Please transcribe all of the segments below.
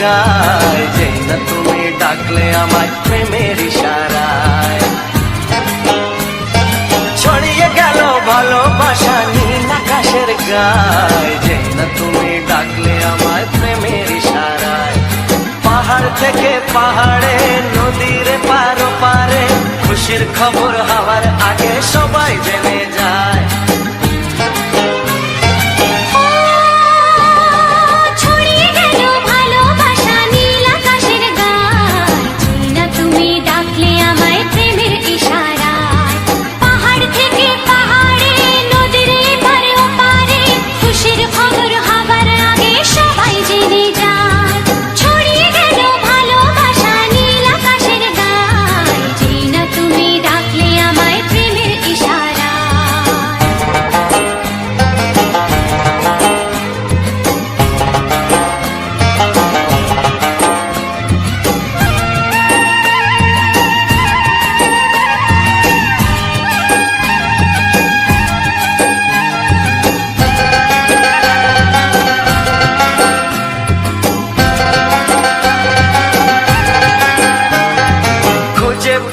গায়, যে না তুমি ডাকলে আমায় প্রেমের ইশারায়। ছড়িয়ে গেল ভালোবাসা নীল আকাশের গায়, যে না তুমি ডাকলে আমায় প্রেমের ইশারায়। পাহাড় থেকে পাহাড়ে, নদীর পার পারে, খুশির খবর হওয়ার আগে সবাই জেনে যায়।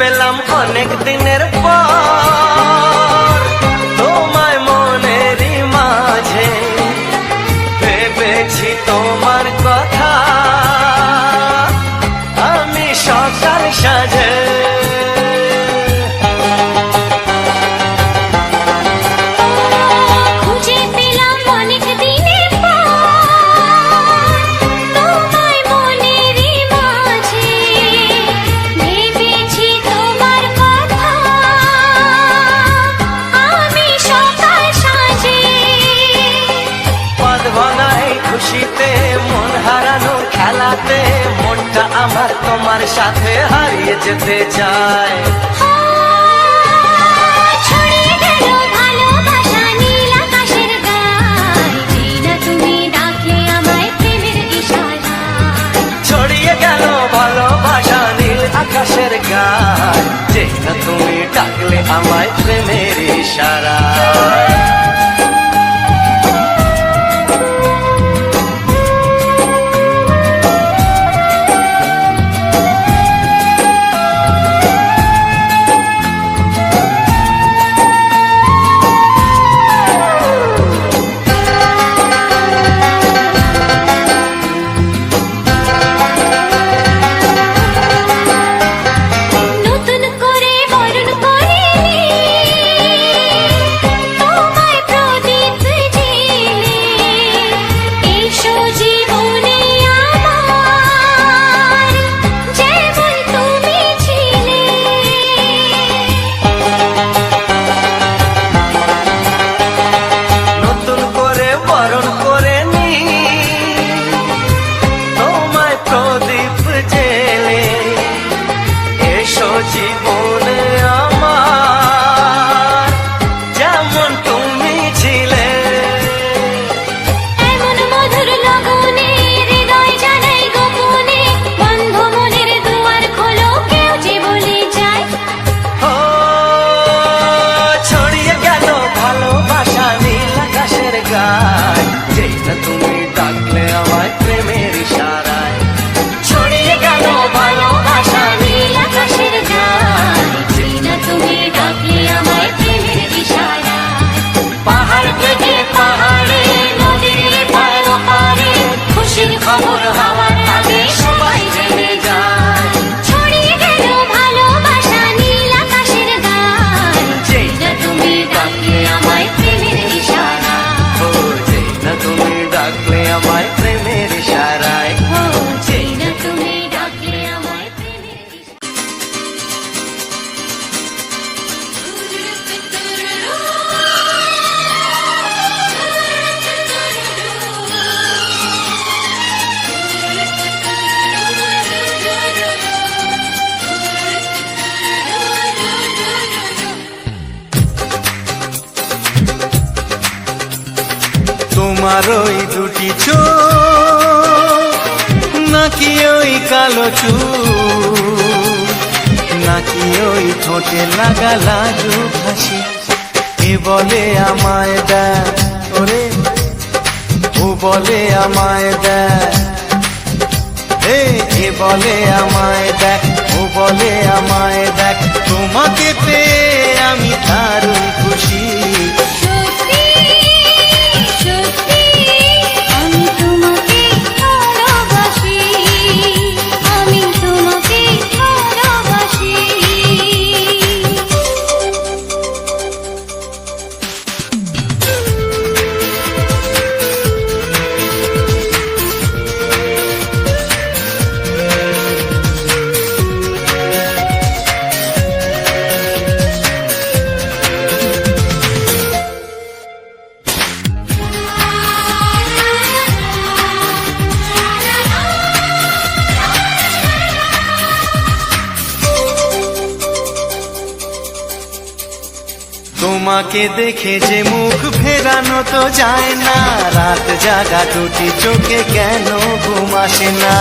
পেলাম অনেক দিনের পর তোমায় মনেরই মাঝে, ভেবেছি তোমার কথা আমি সকাল সাজে। খুশিতে মন হারানো খেলাতে মনটা আমার তোমার সাথে হারিয়ে যেতে চায়। ছড়িয়ে গেল ভালোবাসা নীল আকাশের গায়, যে না তুমি ডাকলে আমায় প্রেমের ইশারায়। ছড়িয়ে গেল ভালোবাসা নীল আকাশের গায়, যে না তুমি ডাকলে আমায় প্রেমের ইশারায়। জীবনে আমার যেমন তুমি ছিলে, এমন মধুর লগনে হৃদয় জানাই গোপনে, বন্ধ মনের দুয়ার খোলো কেউ যে বলে যায়। ও ছড়িয়ে গেল ভালোবাসা নীল আকাশের গায়, যে না তুমি ডাকলে আমায় প্রেমের ইশারায়। ছড়িয়ে গেল ভালোবাসা নীল আকাশের গায়, যে না তুমি ডাকলে আমায় প্রেমের ইশারায়। পাহাড় থেকে পাহাড়ে, নদীর পার পারে, খুশির খবর হওয়ার আগে সবাই জেনে যায়। ছড়িয়ে গেল ভালোবাসা নীল আকাশের গায়, যে না তুমি ডাকলে আমায় প্রেমের ইশারায়। ও যে না তুমি ডাকলে আমায় প্রেমের ইশারায়। ও যে না তুমি ডাকলে আমায় প্রেমের তোমার ওই দুটি চোখ নাকি ওই কালো চুল, নাকি ওই ঠোঁটে লাগা লাজুক হাসি, এ বলে আমায় দেয় ওরে, ও বলে আমায় দেয় বলে আমায় দেখ, ও বলে আমায় দেখ, তোমাকে পেয়ে আমি দারুণ খুশি। সত্যি সত্যি আমি তোমাকে ভালোবাসি, আমি তোমাকে ভালোবাসি। তোমাকে দেখে যে মুখ ফেরানো তো যায় না, রাত জাগা দুটি চোখে কেন ঘুম আসে না।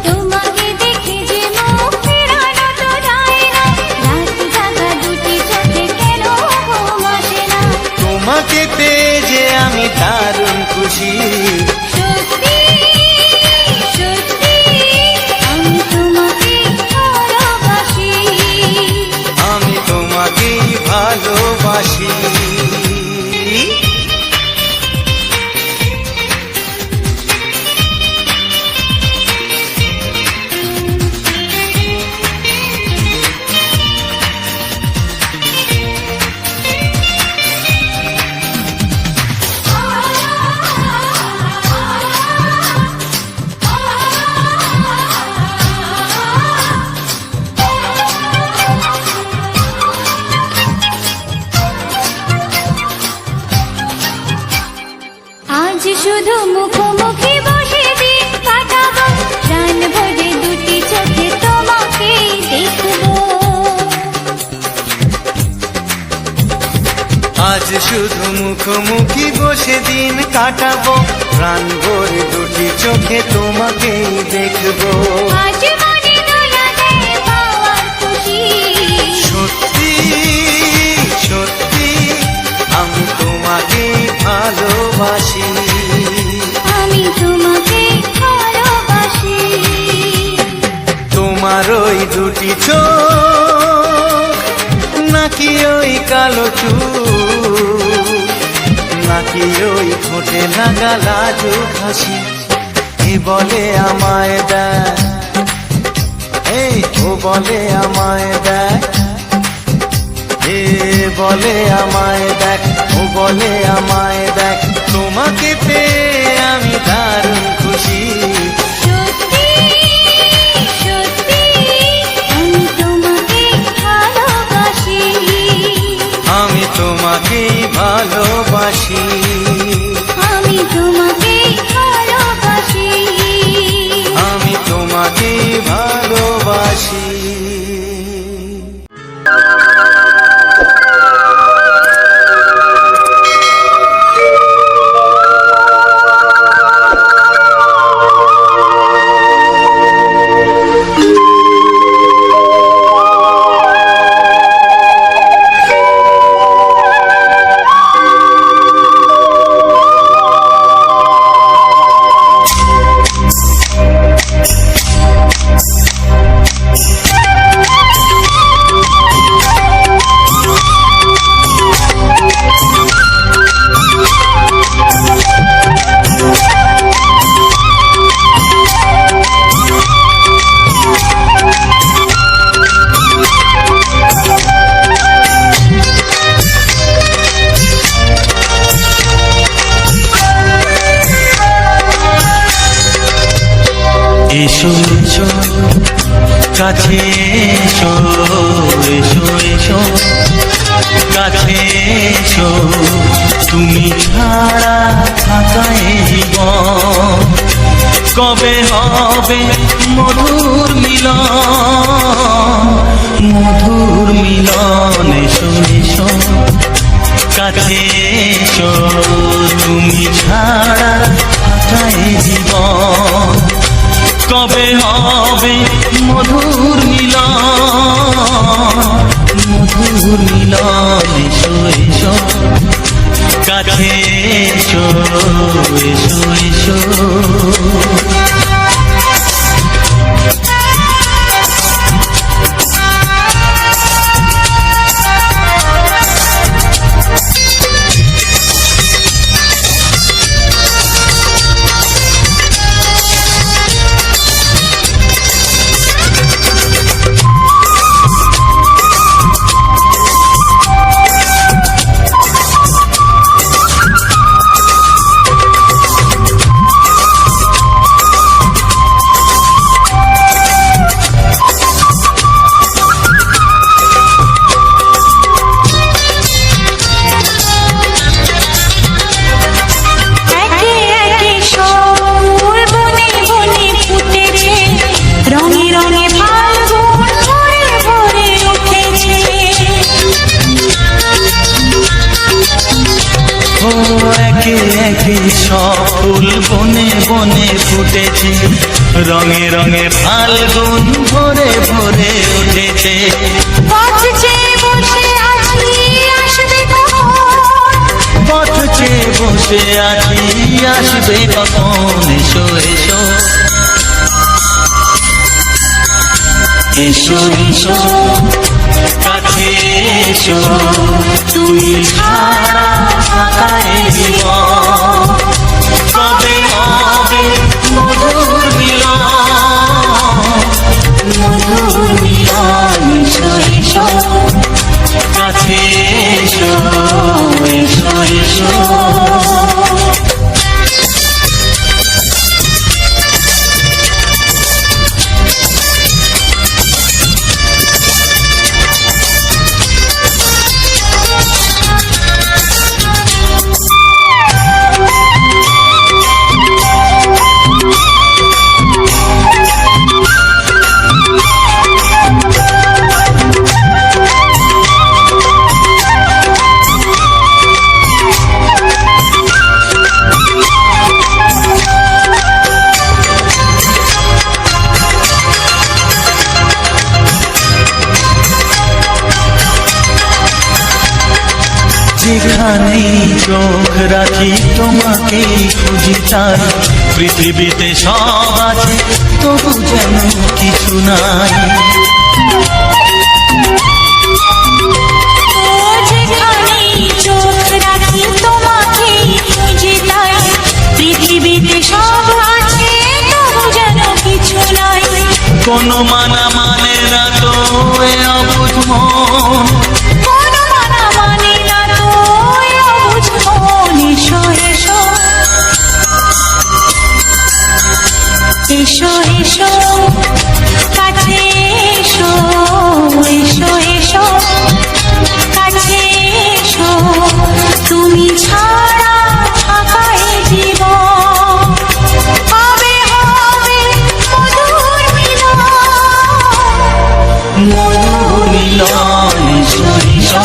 তোমাকে দেখে যে মুখ ফেরানো তো যায় না, রাত জাগা দুটি চোখে কেন ঘুম আসে না। তোমাকে পেয়ে যে আমি দারুণ খুশি। সত্যি সত্যি আমি তোমাকে ভালোবাসি, আমি তোমাকেই ভালোবাসি। আজ শুধু মুখোমুখি বসে দিন কাটাবো, প্রাণ ভরে দুটি চোখে তোমাকে দেখবো। আজ শুধু মুখোমুখি বসে দিন কাটাবো, প্রাণ ভরে দুটি চোখে তোমাকেই দেখবো। আজ মনে দোলা দেয় পাওয়ার খুশি। সত্যি সত্যি আমি তোমাকেই ভালোবাসি। আমি তোমাকে ভালোবাসি। তোমার ওই দুটি চোখ, নাকি ওই কালো চুল, নাকি ওই ঠোঁটে লাগা লাজুক হাসি, এ বলে আমায় দেখ, এই ও বলে আমায় দেখ, এ বলে আমায় দেখ, ও বলে আমায় দেখ, তোমাকে পেয়ে আমি দারুণ খুশি। সত্যি সত্যি আমি তোমাকে ভালোবাসি, আমি তোমাকেই ভালোবাসি। আমি তোমাকে ভালোবাসি। আমি তোমাকেই ভালোবাসি। এসো এসো কাছে এসো, এসো এসো কাছে এসো, তুমি ছাড়া থাকা এই জীবন কবে হবে মধুর মিলন, মধুর মিলন। এসো এসো কাছে এসো, তুমি ছাড়া থাকা এই জীবন কবে হবে মধুর মিলন, মধুর মিলন। এসো এসো কাছে এসো। এসো এসো একে একে সব বনে বনে ফুটেছে, রঙে রঙে ফাল্গুন ভরে ভরে উঠেছে। ও একে একে সব ফুল বনে বনে ফুটেছে, রঙে রঙে ফাল্গুন ভরে ভরে উঠেছে। পথ চেয়ে বসে আছি, আসবে কখন? পথ চেয়ে বসে আছি, আসবে কখন? এসো এসো এসো এসো কাছে এসো, তুমি ছাড়া ফাঁকা এ জীবন, কবে হবে মধুর মিলন, মধুর মিলন। এসো এসো কাছে এসো, এসো এসো যেখানেই চোখ রাখি তোমাকেই খুঁজি, তাই পৃথিবীতে সব আছে তবু যেন কিছু নাই। ও যেখানেই চোখ রাখি তোমাকেই খুঁজি, তাই পৃথিবীতে সব আছে তবু যেন কিছু নাই। কোনো মানা মানে না তো এ অবুঝ মন, কোনো মানা মানে না তো এ অবুঝ মন। এসো এসো এসো এসো কাছে এসো, এসো এসো কাছে এসো, তুমি ছাড়া ফাঁকা এ জীবন, হবে হবে মধুর মিলন, মধুর মিলন। এসো এসো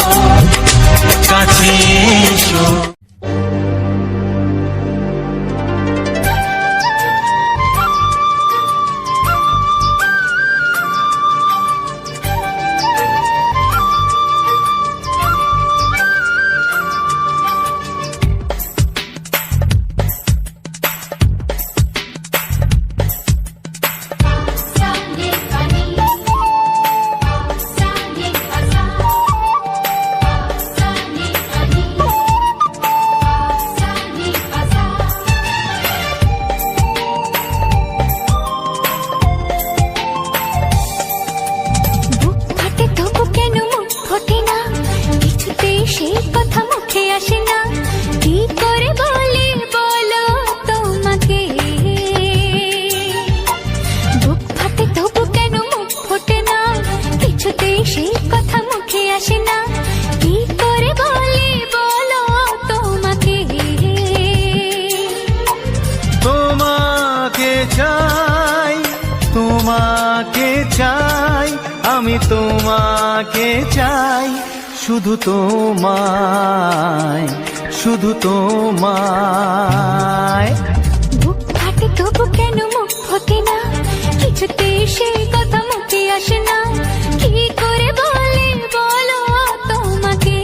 কাছে এসো। বুক ফাটে তবু কেন মুখ ফোটে না, কিছুতেই সেই কথা মুখে আসে না, কি করে বলি বলো তোমাকে। বুক ফাটে তবু কেন মুখ ফোটে না, কিছুতেই সেই কথা মুখে আসে না, কি করে বলি বলো তোমাকে। তোমাকে চাই, তোমাকে চাই, আমি তোমাকে চাই, শুধু তোমায়, শুধু তোমায়। বুক ফাটে তবু কেন মুখ ফোটে না, কিছুতে সেই কথা মুখে আসে না, কি করে বলে বলো তোমাকে।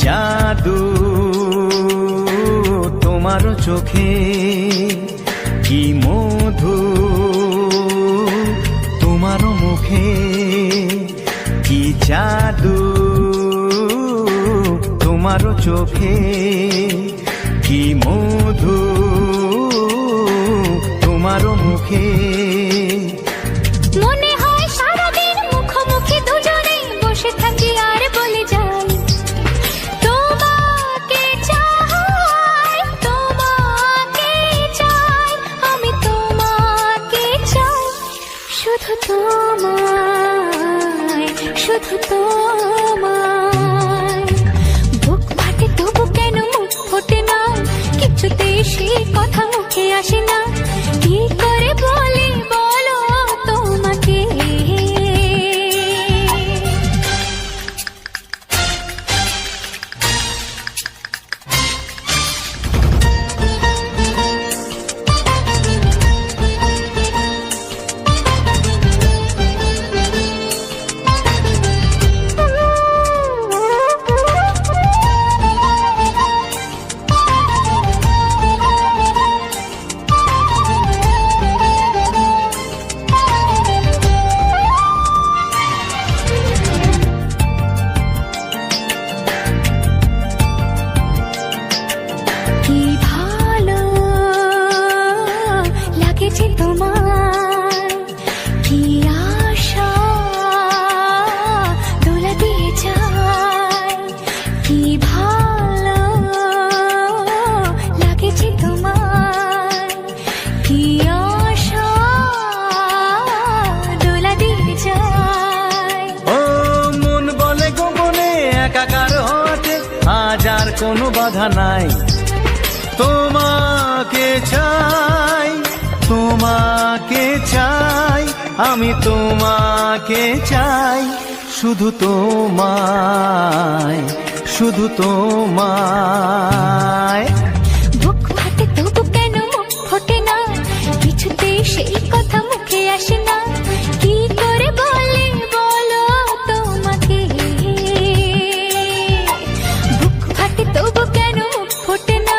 জাদু তোমার চোখে, কি মধু তোমার মুখে, কি জাদু তোমার চোখে, কি মধু তোমার মুখে। মনে হয় সারাদিন মুখোমুখি দুজনে বসে থাকি আর বলে যাই, তোমাকে চাই, তোমাকে চাই, আমি তোমাকে চাই, শুধু তোমায়, শুধু তোমায়। বুক ফাটে তবু কেন মুখ ফোটে না, কিছুতে সে কথা মুখে আসে না, কি করে বলি বলো তোমাকে। কি ভালো লাগেছে তোমার, কি আশা দোলা দিয়ে যায়, কি ভালো লাগেছে তোমার, কি আশা দোলা দিয়ে যায়। ও মন বলে গোপনে একাকার হতে আজ আর কোনো বাধা নাই, তোমাকে চাই, তোমাকে চাই, আমি তোমাকে চাই, শুধু তোমায়, শুধু তোমায়। বুক ফাটে তবু কেন মুখ ফোটে না, কিছুতে সেই কথা মুখে আসে না, কি করে বলি বলো তোমাকে। বুক ফাটে তবু কেন মুখ ফোটে না,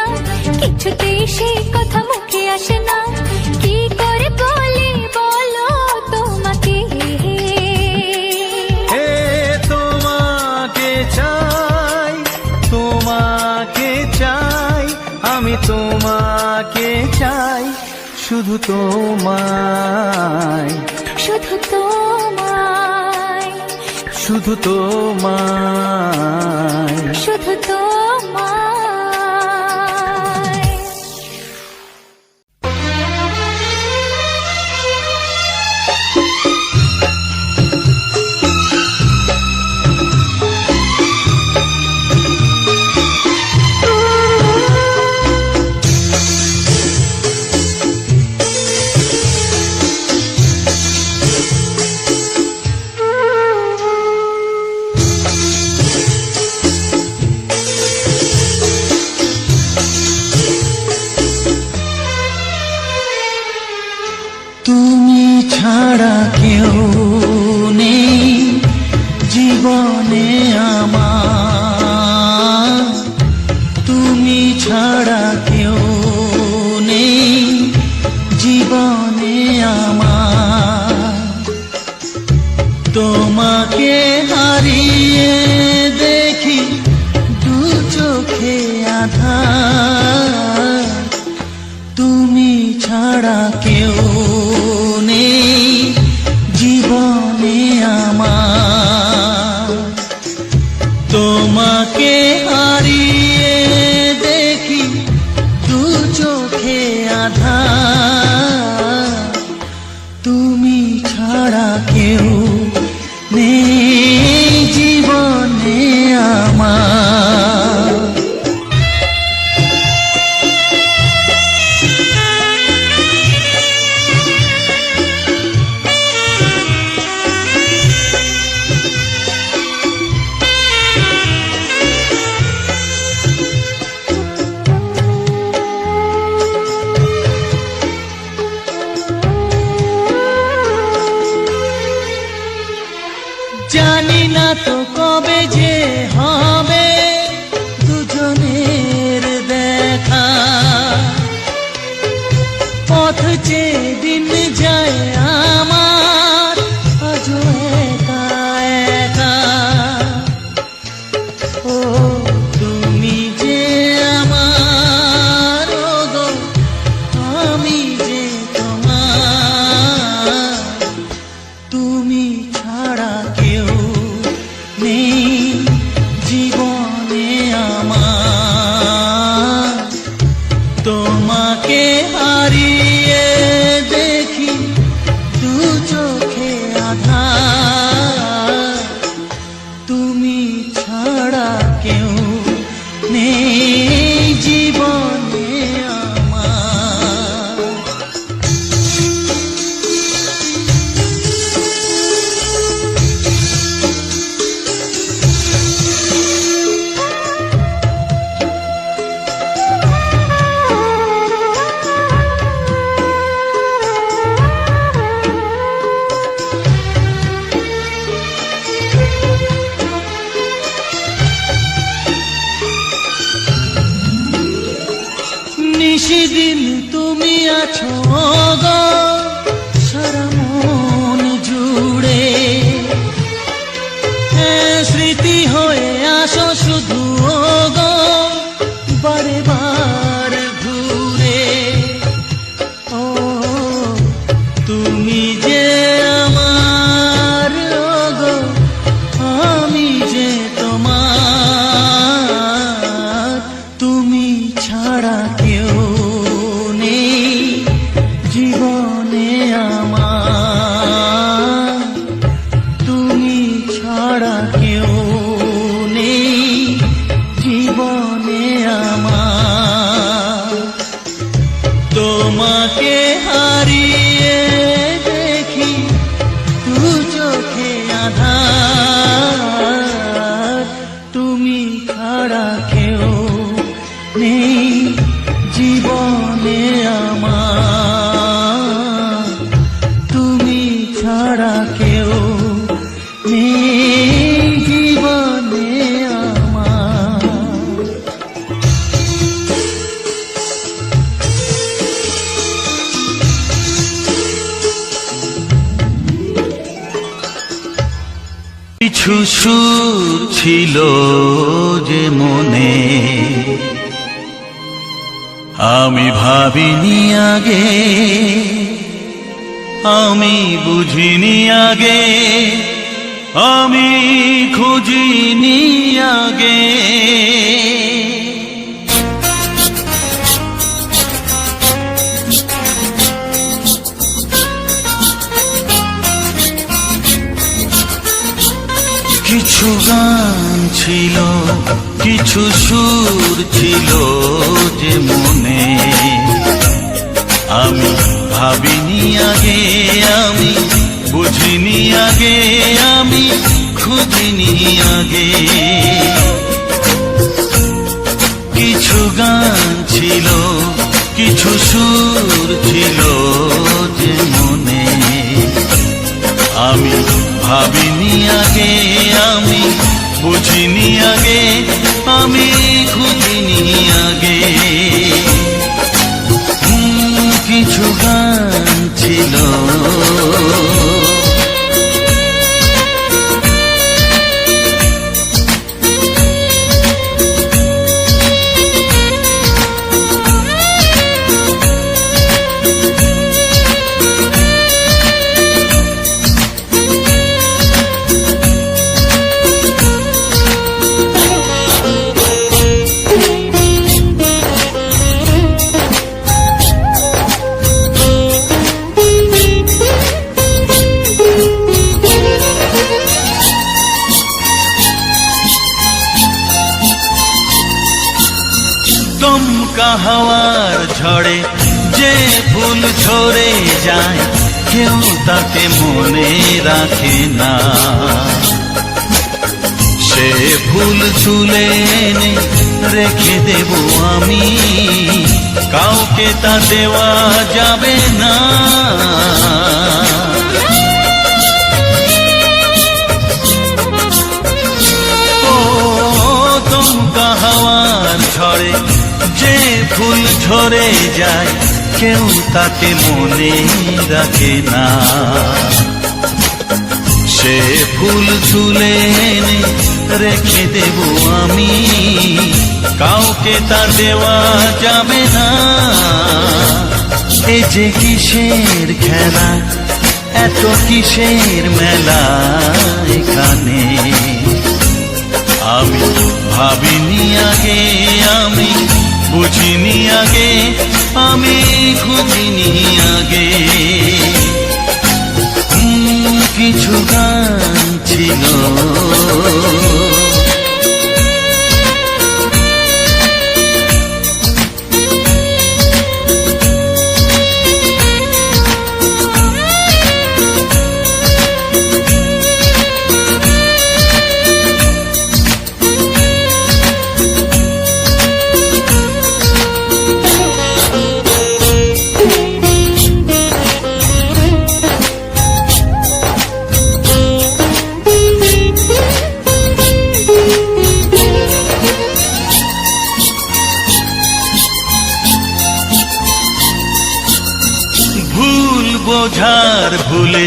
কিছুতে সেই কথা মুখে আসে না, কি করে বলি বলো তোমাকে। হে তোমাকে চাই, তোমাকে চাই, আমি তোমাকে চাই, শুধু তোমায়, শুধু তোমায়, শুধু তোমায়। শুধু তোমায়। তুমি ছাড়া কেউ নেই জীবনে আমার, তুমি ছাড়া কেউ নেই জীবনে আমার। তোমাকে হারিয়ে দেখি দু চোখে আধার, তুমি ছাড়া কেউ নেই জীবনে আমার। তোমাকে হারিয়ে দেখি দু চোখে আধার, তুমি ছাড়া কেউ নেই জীবনে আমার। জানি না তো কবে যে হবে যে দিন যায় আমার আজও একা একা। ও তুমি যে আমার, ও গো আমি যে তোমার, তুমি ছাড়া কেউ নেই জীবনে আমার। তোমাকে হারিয়ে দেখি দু চোখে আধার, তুমি ছাড়া কেউ নেই জীবনে আমার। নিশিদিন তুমি আছো গো সারা মন জুড়ে, স্মৃতি হয়ে আসো শুধু গো বারে বার ঘুরে। ও তুমি যে আমার, ও গো আমি যে তোমার, তুমি ছাড়া কেউ নেই জীবনে আমার, তুমি ছাড়া কেউ নেই জীবনে আমার। তোমাকে হারিয়ে দেখি দু চোখে আধার, তুমি ছাড়া কেউ নেই জীবনে আমার, তুমি ছাড়া কেউ নেই জীবনে আমার। কিছু সুর ছিল যে মনে, আমি ভাবিনি আগে, আমি বুঝিনি আগে, আমি খুঁজিনি আগে। কিছু গান ছিল, কিছু সুর ছিল যে মনে, আমি ভাবিনি আগে, আমি বুঝিনি আগে, আমি খুঁজিনি আগে। কিছু গান ছিল, কিছু সুর ছিল যে মনে, আমি ভাবিনি আগে, আমি বুঝিনি আগে, আমি খুঁজিনি আগে। কিছু গান ছিল, দমকা হাওয়ার ঝড়ে যে ফুল ঝরে যায়, কেউ তাকে মনে রাখে না। সে ফুল তুলে এনে রেখে দেব আমি, কাউকে তা দেওয়া যাবে না। ও দমকা হাওয়ার ঝড়ে যে ফুল ঝরে যায়, কেউ তাকে মনে রাখে না। সে ফুল তুলে এনে রেখে দেব আমি, কাউকে তা দেওয়া যাবে না। এ যে কিসের খেলা, এত কিসের মেলা এখানে। আমি ভাবিনি আগে, আমি বুঝিনি আগে, আমি খুঁজিনি আগে। কিছু গান ছিল বোঝার ভুলে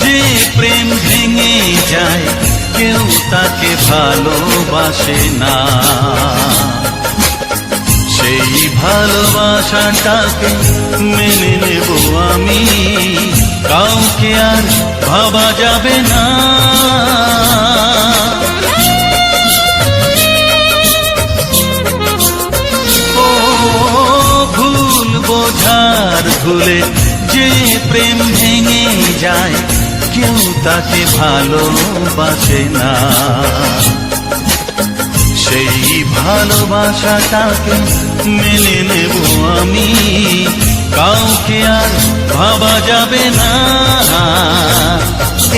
যে প্রেম ভেঙে যায়, কেউ তাকে ভালোবাসে না। সেই ভালোবাসাটাকে মেনে নেব আমি, কাউকে আর ভাবা যাবে না। ও ভুল বোঝার ভুলে যে প্রেম ভেঙে যায়, কেউ তাকে ভালোবাসে না। সেই ভালোবাসাটাকে মেনে নেব আমি, কাউকে আর ভাবা যাবে না।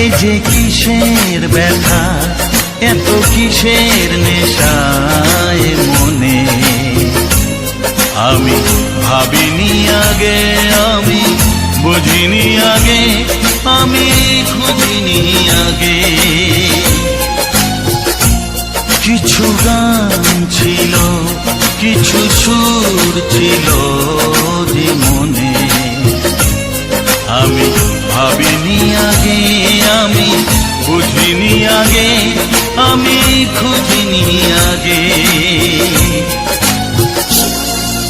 এই যে কিসের ব্যথা, এত কিসের নেশায় মনে। আমি ভাবিনি আগে, আমি বুঝিনি আগে, আমি খুঁজিনি আগে। কিছু গান ছিল, কিছু সুর ছিল যে মনে। আমি ভাবিনি আগে, আমি বুঝিনি আগে, আমি খুঁজিনি আগে।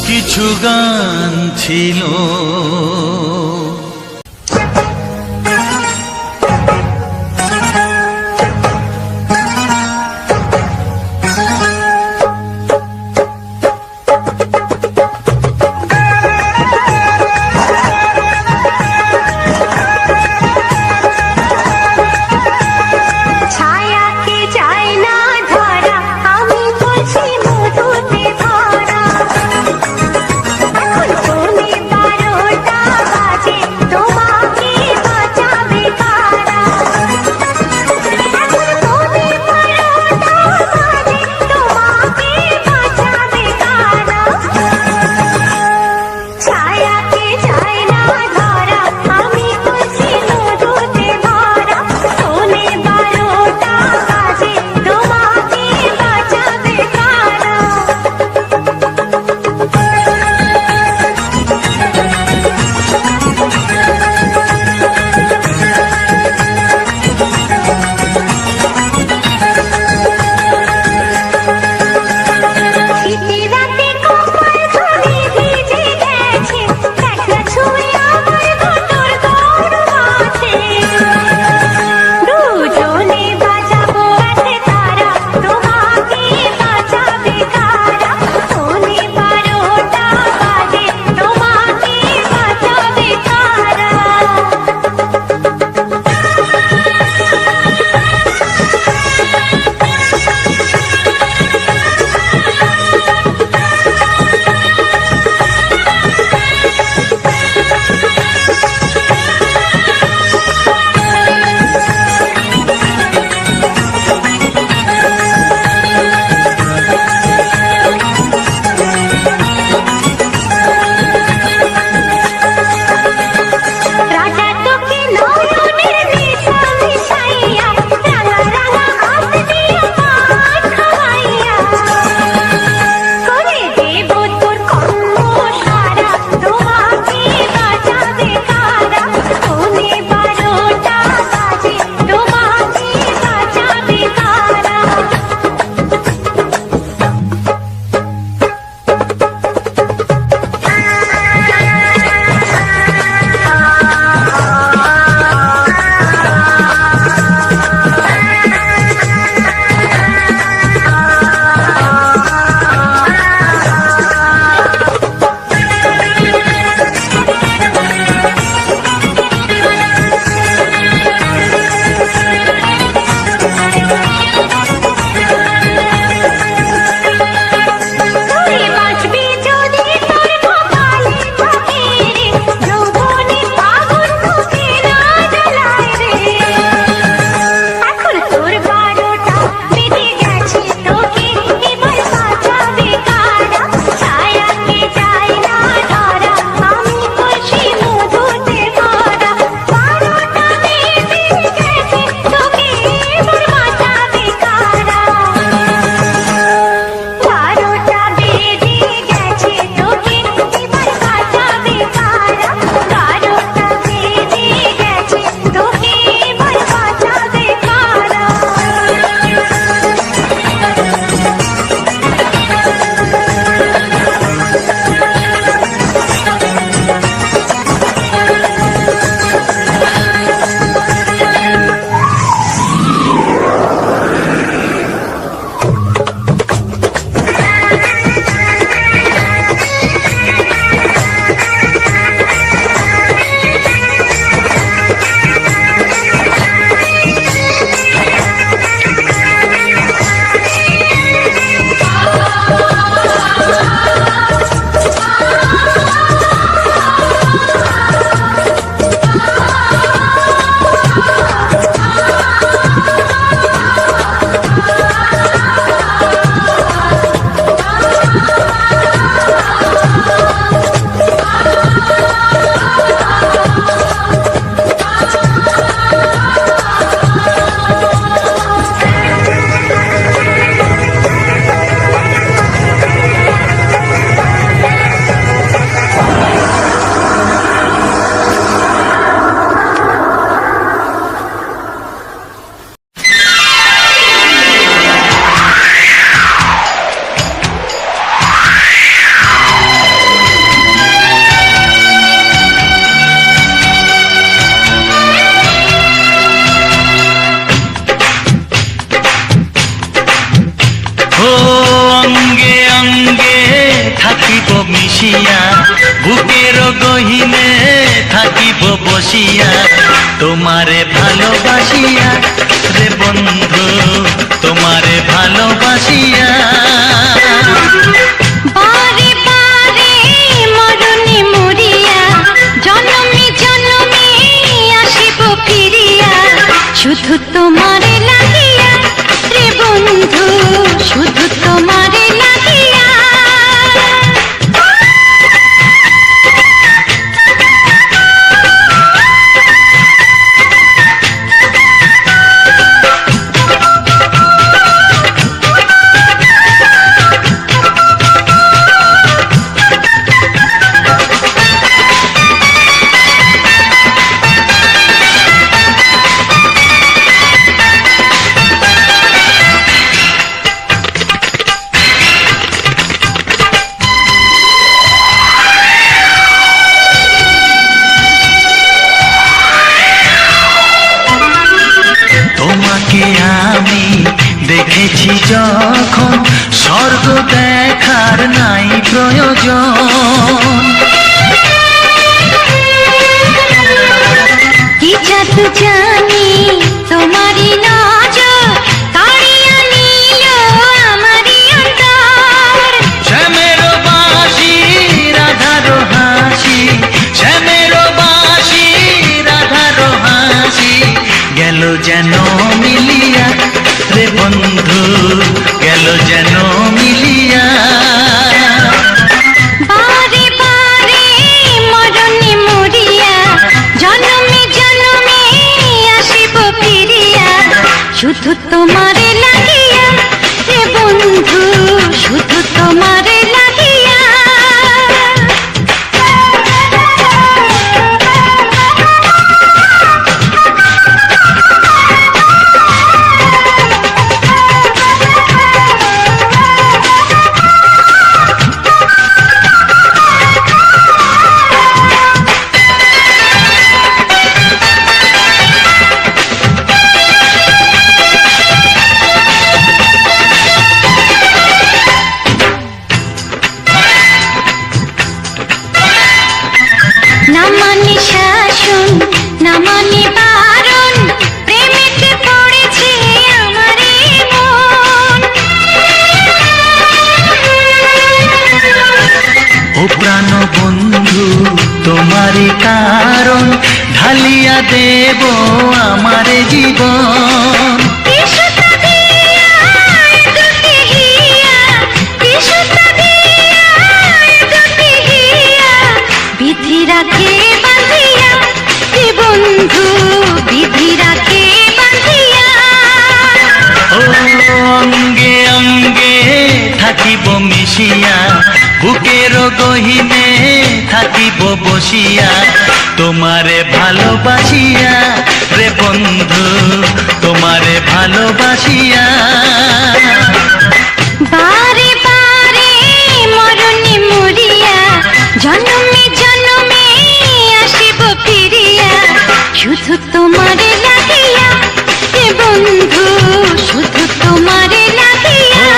কিছু গান ছিল। বাজে ও অঙ্গে অঙ্গে থাকিব মিশিয়া, বুকের গহিনে থাকিব বসিয়া, তোমারে ভালোবাসিয়া রে বন্ধু, তোমারে ভালোবাসিয়া। বারে বারে মরণে মরিয়া, জনমে জনমে আসিব ফিরিয়া, শুধু তোমারে লাগিয়া রে বন্ধু, শুধু তোমারে লাগিয়া। তোমাকে আমি দেখেছি যখন, স্বর্গ দেখার নাই প্রয়োজন। কি জাদু জানি তোমারই নজর, কাড়িয়া নিল আমারই অন্তর। শ্যামের বাঁশি রাধার হাসি, শ্যামের বাঁশি রাধার হাসি, গেল যেন মিলিয়া রে বন্ধু, গেল যেন মিলিয়া। বারে বারে মরণে মরিয়া, জনমে জনমে আসিব ফিরিয়া, শুধু তোমারে লাগিয়া রে বন্ধু, শুধু তোমারে লাগিয়া। না মানে শাসন, না মানে বারণ, প্রেমেতে পড়েছে আমারে মন। ও প্রাণ বন্ধু তোমারই কারণ, ঢালিয়া দেব আমারে জীবন। কিসুতা দিয়া দুটি হিয়া, কিসুতা দিয়া দুটি হিয়া, বিধি রাখে বাঁধিয়া রে বন্ধু, বিধি রাখে বাঁধিয়া। ও অঙ্গে অঙ্গে থাকিব মিশিয়া, বুকের গহিনে থাকিব বসিয়া, তোমারে ভালোবাসিয়া রে বন্ধু, তোমারে ভালোবাসিয়া। বারে বারে মরণে মরিয়া, জনমে জনমে আসিব ফিরিয়া, শুধু তোমারে লাগিয়া রে বন্ধু, শুধু তোমারে লাগিয়া।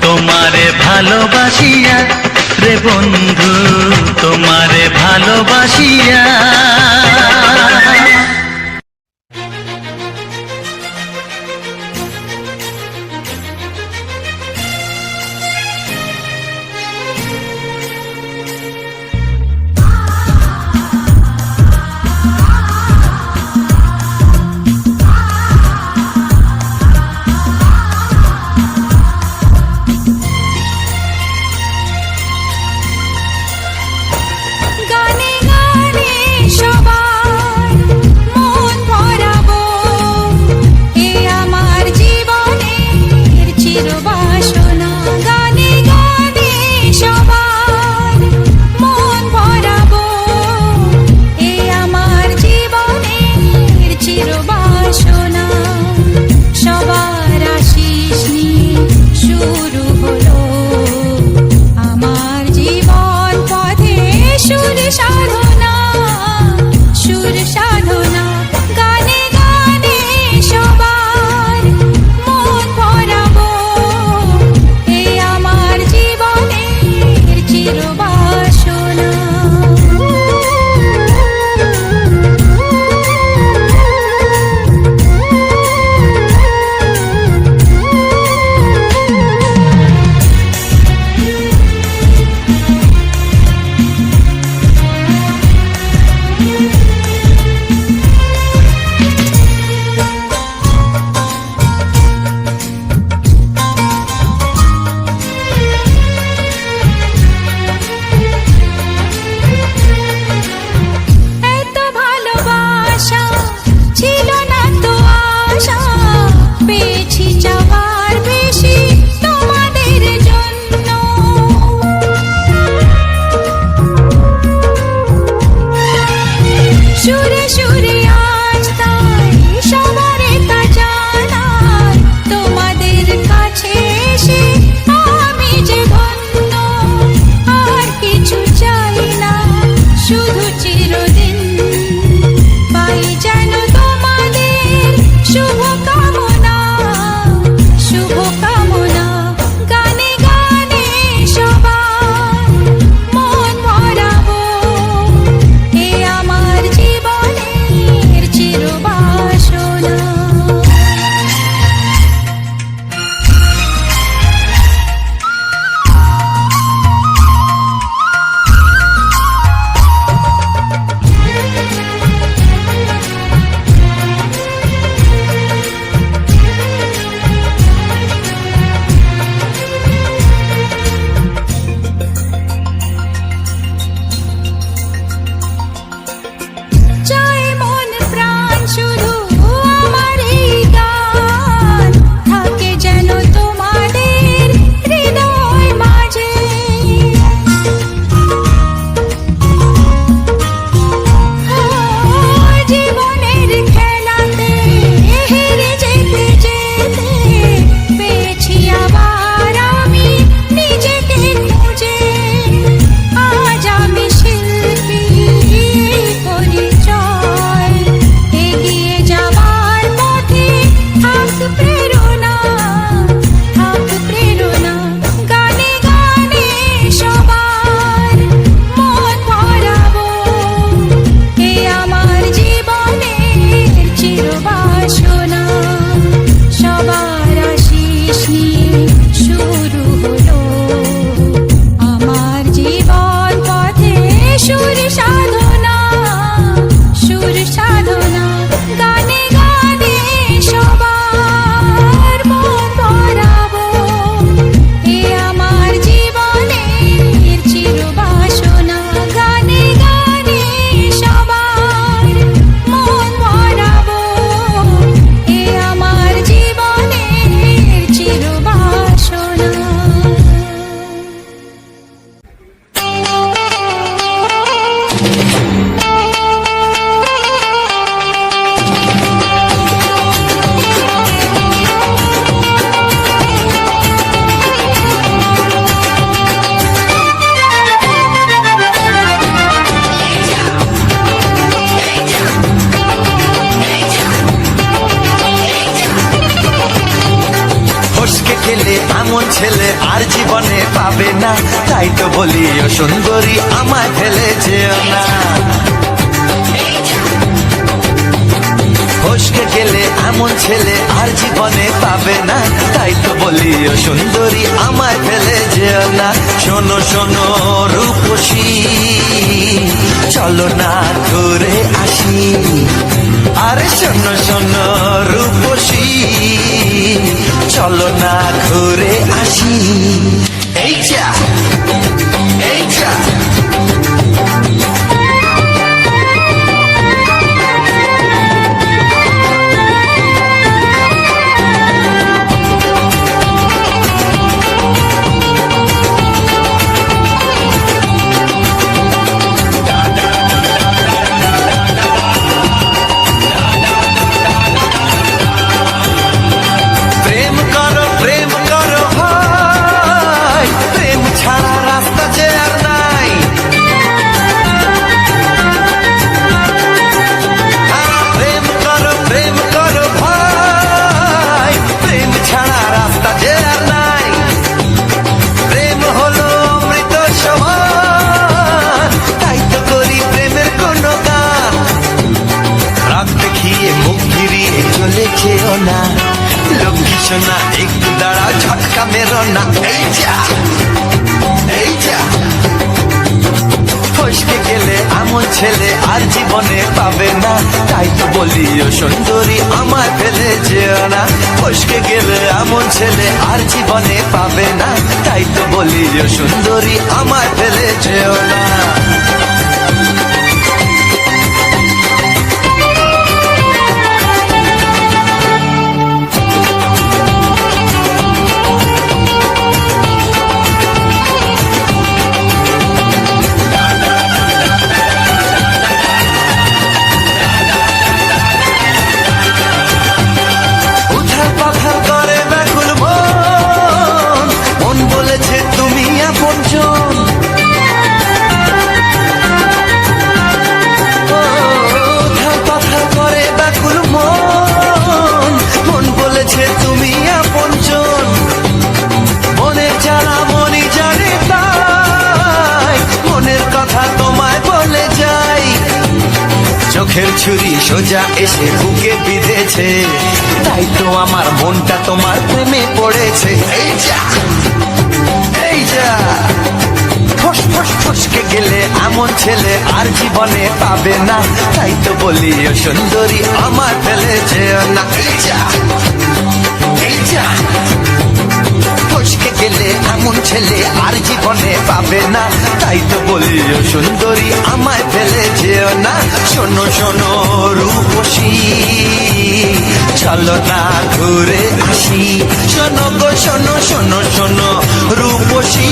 তোমারে ভালোবাসিয়া রে বন্ধু, তোমারে ভালোবাসিয়া। গানে গানে সুরে সুরে আজ তাই সবারে তা জানাই, তোমাদের কাছে এসে আমি যে ধন্য, আর কিছু চাই না, শুধু চিরদিন পাই যেন তোমাদের শুভ কামনা, শুভ কামনা। গানে গানে সবার মন ভরাবো, এ আমার জীবনের চিরবাসনা। চাই মন প্রাণ শুধু আমার এই গান থাকে যেন তোমাদের হৃদয় মাঝে। জীবনের খেলাতে হেরে যেতে যেতে পেয়েছি আবার আমি নিজেকে খুঁজে। আজ আমি শিল্পী পরিচয়, এগিয়ে যাওয়ার পথে থাক প্রেরণা, থাক প্রেরণা। গানে গানে সবার মন ভরাবো, এ আমার জীবনের চিরবাসনা। সবার আশিস নিয়ে শুরু হলো আমার জীবন পথে সুর সাধনা, সুর সাধনা। গানে গানে সবার মন ভরাবো, এ আমার জীবনের চিরবাসনা। গানে গানে সবার মন ভরাবো, এ আমার জীবনের চিরবাসনা। ফসকে গেলে এমন ছেলে আর জীবনে পাবে না, তাই তো বলি ও সুন্দরী আমায় ফেলে যেও না। ফসকে গেলে এমন ছেলে আর জীবনে পাবে না, তাই তো বলি ও সুন্দরী আমায় ফেলে যেও না। শোনো শোনো রূপসী, চলো না ঘুরে আসি। আরে শোনো শোনো রূপসী, চলো না ঘুরে আসি। এই যা, এই যা। প্রেম করো ভাই, প্রেম ছাড়া রাস্তা যে আর নাই। প্রেম করো ভাই, প্রেম ছাড়া রাস্তা যে আর নাই। প্রেম হলো অমৃত সমান, তাই তো করি প্রেমের কোনো গান। রাত দেখিয়ে মুখ ফিরিয়ে চলে যেও না, লক্ষ্মী সোনা একটু দাঁড়া, ঝটকা মেরো না। এই যা, এই যা। ফসকে গেলে এমন ছেলে আর জীবনে পাবে না, তাই তো বলি ও সুন্দরী আমায় ফেলে যেও না। ফসকে গেলে এমন ছেলে আর জীবনে পাবে না, তাই তো বলি ও সুন্দরী আমায় ফেলে যেও না। দুঃখের ছুরি সোজা এসে বুকে বিঁধেছে, তাই তো আমার মনটা তোমার প্রেমে পড়েছে। এই যা এই যা, ফস ফস ফসকে গেলে এমন ছেলে আর জীবনে পাবে না, তাই তো বলি ও সুন্দরী আমার ফেলে যেও না। এই যা এই যা, ফসকে গেলে এমন ছেলে আর জীবনে পাবে না, তাই তো বলি ও সুন্দরী আমায় ফেলে যেও না। শোনো শোনো রূপসী, চলো না ঘুরে আসি। শোনো গো শোনো শোনো শোনো রূপসী,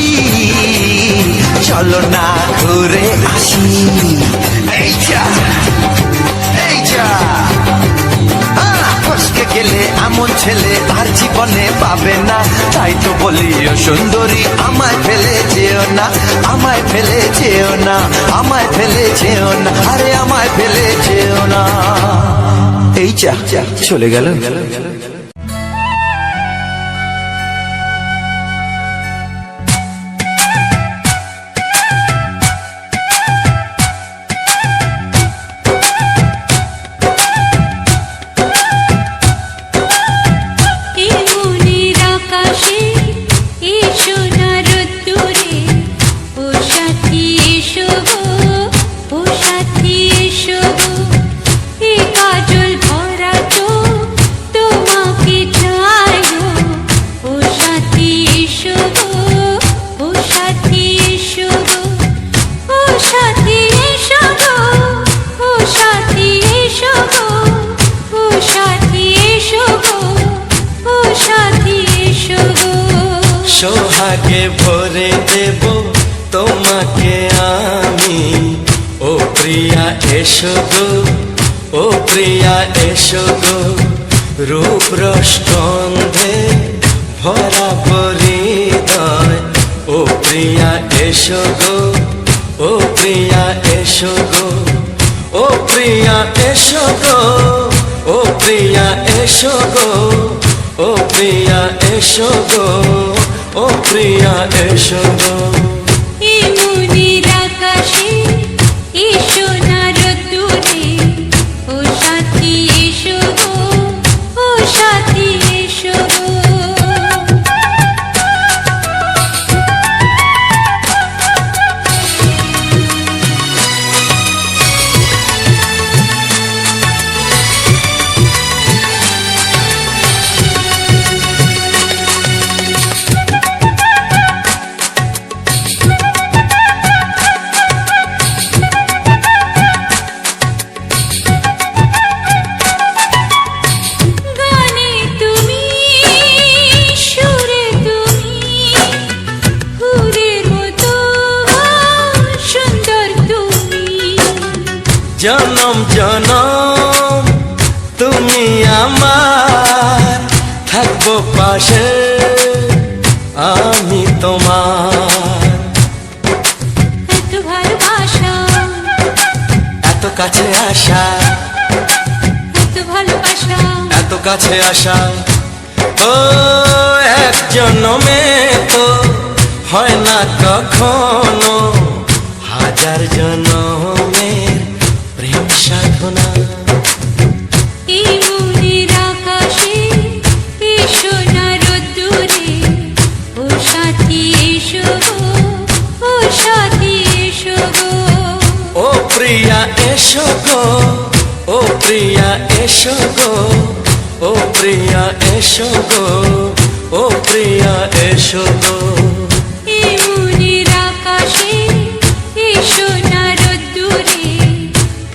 চলো না ঘুরে আসি। এই যা এই যা, ফসকে গেলে এমন ছেলে আর জীবনে পাবে না, তাই তো বলি ও সুন্দরী আমায় ফেলে যেও না, আমায় ফেলে যেও না, আমায় ফেলে যেও না, আরে আমায় ফেলে যেও না। এই যা চলে গেল। সোহাগে ভরে দেব তোমাকে আমি, ও প্রিয়া এসো গো, ও প্রিয়া এসো গো। রূপ রস গন্ধে ভরা হৃদয়, ও প্রিয়া এসো গো, ও প্রিয়া এসো গো, ও প্রিয়া এসো গো, ও প্রিয়া এসো গো, ও প্রিয়া এসো গো, ও প্রিয়া এসো গো। এই মনের আকাশে এসো না রোদ্দুরে, ও সাথী এসো গো, ও সাথী এসো গো। গানে তুমি, সুরে তুমি, ফুলের মতো সুন্দর তুমি। জনম জনম তুমি আমার, থাকবো পাশে আমি তোমার। এত ভালোবাসা, এত কাছে আসা, এত ভালোবাসা, এত কাছে আসা, ও এক জন্মে তো হয় না কখনো, হাজার জন্মের প্রেম সাধনা। এই মনের আকাশে এসো না রোদ্দুরে, ও সাথী এসো গো, ও সাথী এসো গো। ও প্রিয়া এসো গো, ও প্রিয়া এসো গো, ও প্রিয়া এসো গো, ও প্রিয়া এসো গো। এই মনের আকাশে এসো না রোদ্দুরে,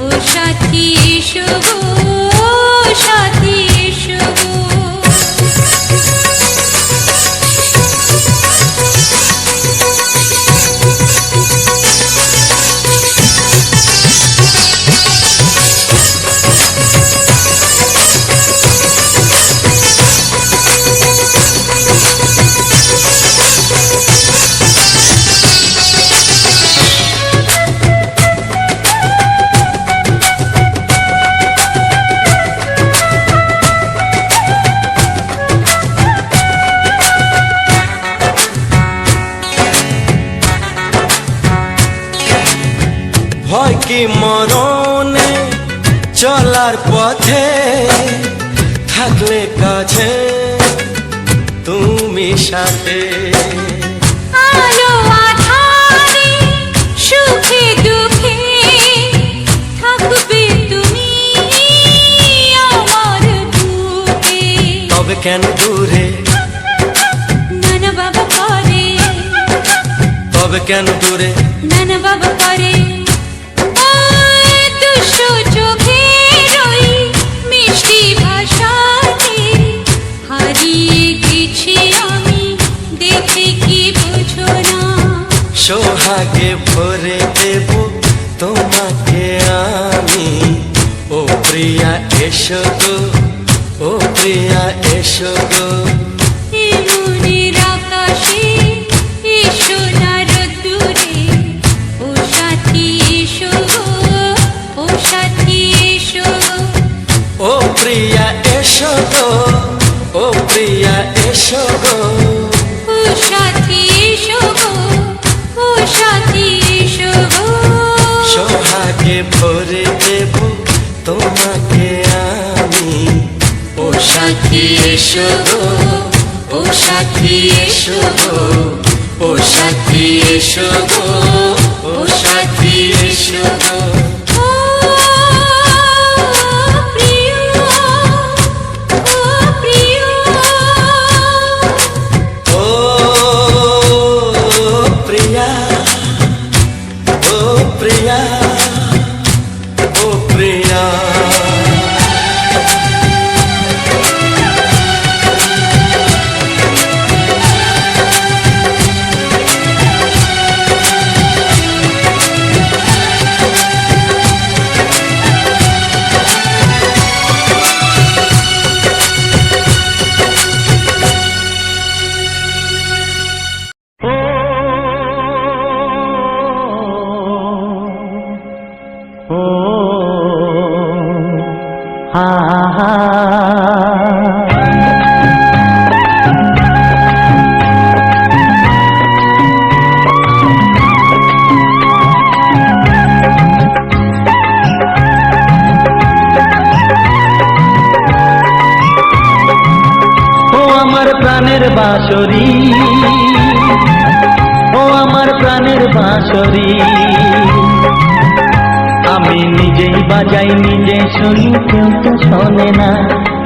ও সাথী এসো গো, ও সাথী এসো গো। ভয় কি মরণে চলার পথে থাকলে কাছে তুমি সাথে আলো আঁধারে সুখে দুঃখে থাকবে তুমি আমার বুকে। তবে কেন দূরে নানা বাবা করে, তবে কেন দূরে নানা বাবা করে দুশো চোখের ওই মিষ্টি ভাষাতে হারিয়ে গেছি আমি, দেখে কি বুঝো না। সোহাগে ভরে দেব তোমাকে আমি, ও প্রিয়া এসো গো, ও প্রিয়া এসো গো। এই মনের আকাশে এসো না রোদ্দুরে, ও সাথী এসো গো, ও সাথী এসো গো। ও প্রিয়া এসো গো, ও প্রিয়া এসো গো। ও সাথী এসো গো, ও সাথী এসো গো। সোহাগে ভরে দেব তোমাকে আমি, ও সাথী এসো গো, ও সাথী এসো গো, ও সাথী এসো গো, ও সাথী এসো গো। ও প্রিয়, ও প্রিয়, ও প্রিয়া, ও প্রিয়া, ও প্রিয়া। ও হা হা ও আমার প্রাণের বাঁশরি, ও আমার প্রাণের বাঁশরি, আমি নিজেই বাজাই নিজে শুনি কেউ তো শোনে না,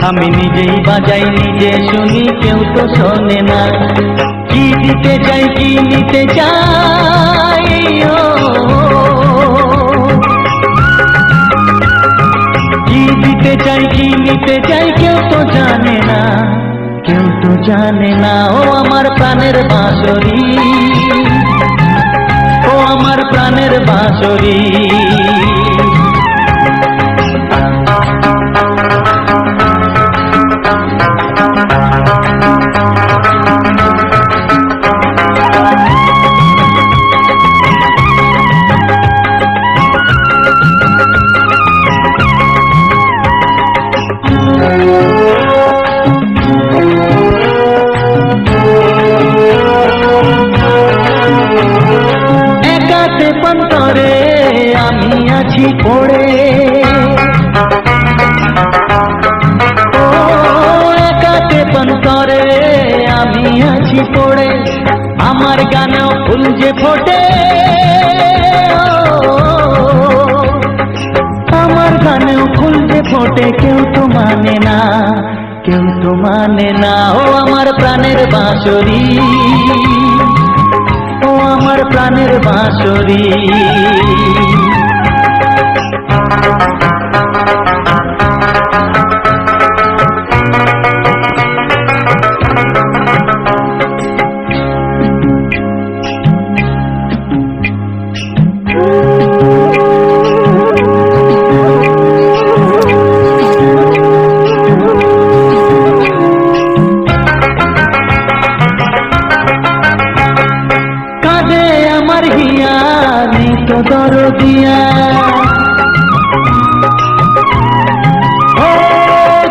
আমি নিজেই বাজাই নিজে শুনি কেউ তো শোনে না। কি দিতে চাই কি নিতে চাই, ও কি দিতে চাই কি নিতে চাই কেউ তো জানে না, কেউ তো জানে না। ও আমার প্রাণের বাঁশরি, ও আমার প্রাণের বাঁশরি। একাতে পন্তরে আমি আছি পড়ে, ও একাতে পন্তরে আমি আছি পড়ে, আমার গানেও ফুল যে ফোটে, আমার গানেও ফুল যে ফোটে, কেউ তো মানে না, কেউ তো মানে না। ও আমার প্রাণের বাঁশরি, ও আমার প্রাণের বাঁশরি। কাঁদে আমার হিয়া নেই তো দরদিয়া, ও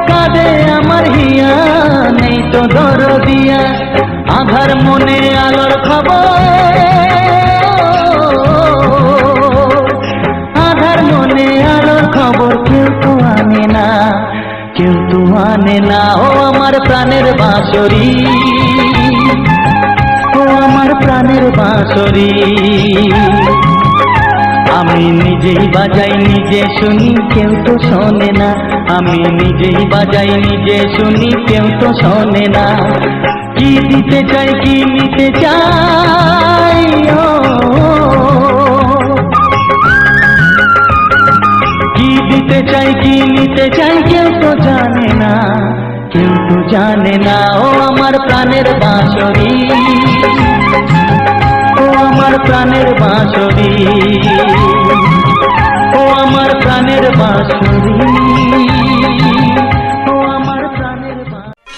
কাঁদে আমার হিয়া নেই তো দরদিয়া, আধার মনে আলোর খবর, আধার মনে আলোর খবর কেউ তো আনে না, কেউ তো আনে না। ও আমার প্রাণের বাঁশরি, ও আমার প্রাণের বাঁশরি, আমি নিজেই বাজাই নিজে শুনি, কেউ তো শোনে না। আমি নিজেই বাজাই নিজে শুনি, কেউ তো শোনে না। কি দিতে চাই কি নিতে চাই, ও কি দিতে চাই কি নিতে চাই, কেউ তো জানে না, কেউ তো জানে না। ও আমার প্রাণের বাঁশরি, ও আমার প্রাণের বাঁশরি, ও আমার প্রাণের বাঁশরি, ও আমার প্রাণের বাঁশরি।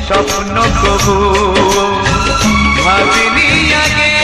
স্বপ্ন কবু ভাবিনি আগে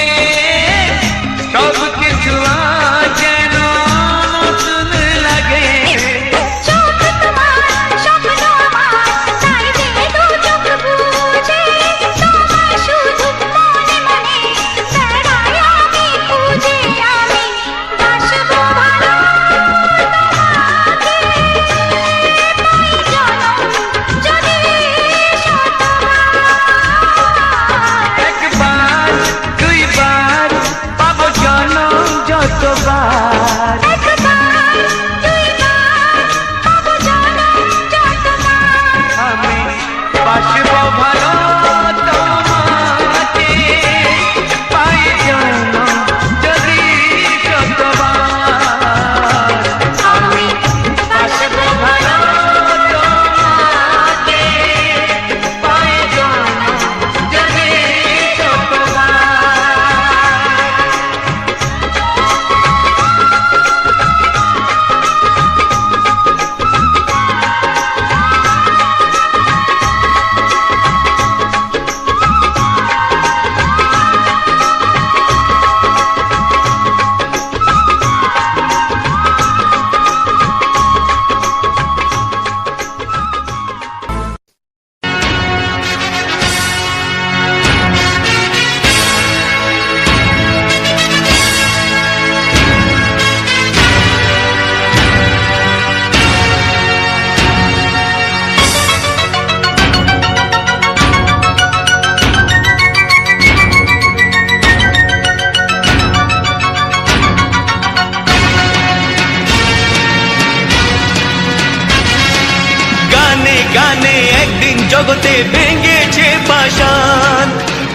জগতে ভেঙেছে পাষাণ,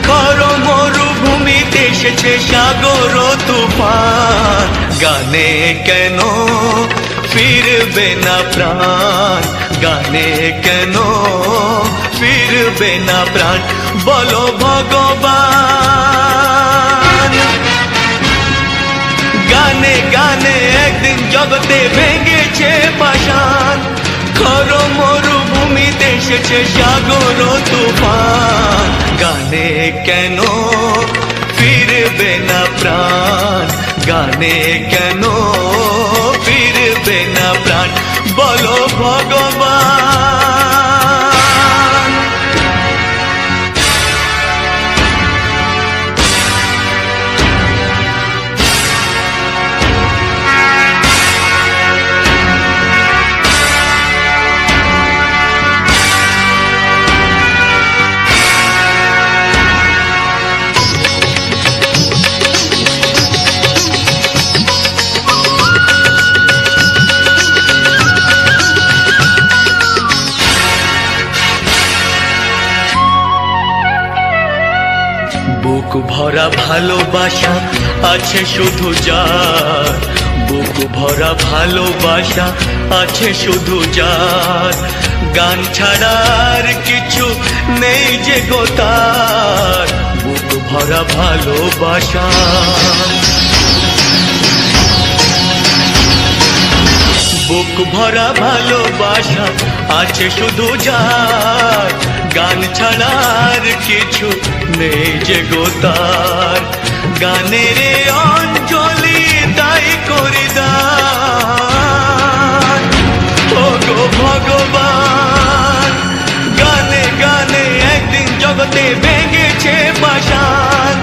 খর মরুভূমিতে এসেছে সাগর তুফান। গানে কেন ফিরবে না প্রাণ, গানে কেন ফিরবে না প্রাণ, বলো ভগবান। গানে গানে একদিন জগতে ভেঙেছে পাষাণ, খর মরুভূমিতে এসেছে সাগর তুফান। গানে কেন ফিরবে না প্রাণ, গানে কেন ফিরবে না প্রাণ, বলো ভগবান। বুক ভরা ভালোবাসা আছে শুধু যার, বুক ভরা ভালোবাসা আছে শুধু যার, গান ছাড়ার কিছু নেই যে গো তার, বুক ভরা ভালোবাসা। বুক ভরা ভালোবাসা আছে শুধু যার, গান ছাড়ার কিছু নেই যে গো তার, গানের অঞ্জলি তাই করে দান, ও গো ভগবান। গানে গানে একদিন জগতে ভেঙেছে পাষাণ,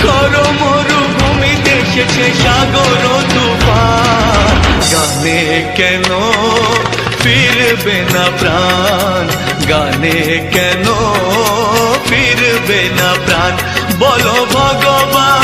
খর মরুভূমিতে এসেছে সাগর তুফান। গানে কেন ফিরবে না প্রাণ, গানে কেন ফিরবে না প্রাণ, বলো ভগবান।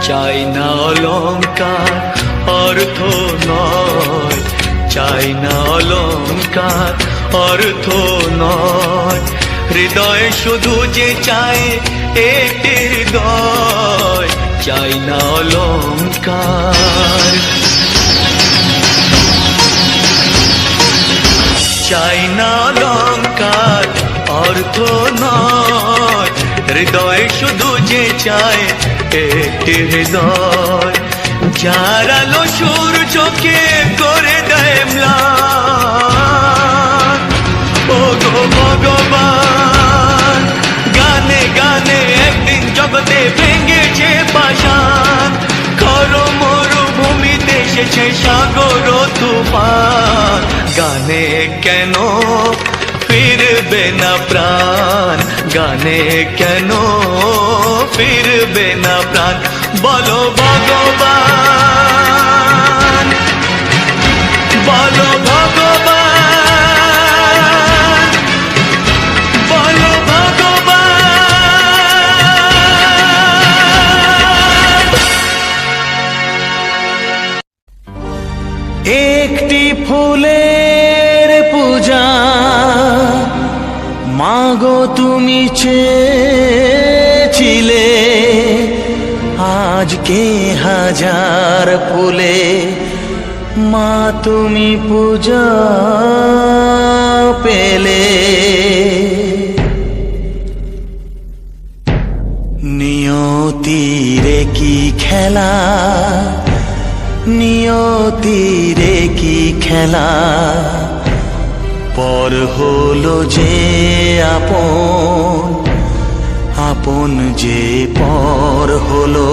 চাই না অলংকার অর্থ নয়, চাই না অলংকার অর্থ নয়, হৃদয় শুধু যে চায় একটি হৃদয়, চাই না অলংকার। চাই না অলংকার অর্থ নয়, হৃদয় শুধু যে চায় একটি হৃদয়, যার আলো সূর্যকে করে দেয় ম্লান, ও গো ভগবান। গানে গানে একদিন জগতে ভেঙেছে পাষাণ, খর মরুভূমিতে এসেছে সাগর তুফান। গানে কেন ফিরবে না প্রাণ, গানে কেন ফিরবে না প্রাণ, বলো ভগবান, বলো ভগবান, বলো ভগবান। একটি ফুলের পূজা মাগো তুমি চেয়েছিলে, আজকে হাজার ফুলে মা তুমি পূজা পেলে। নিয়তিরে কি খেলা, নিয়তিরে কি খেলা, পর হলো যে আপন, আপন যে পর হলো।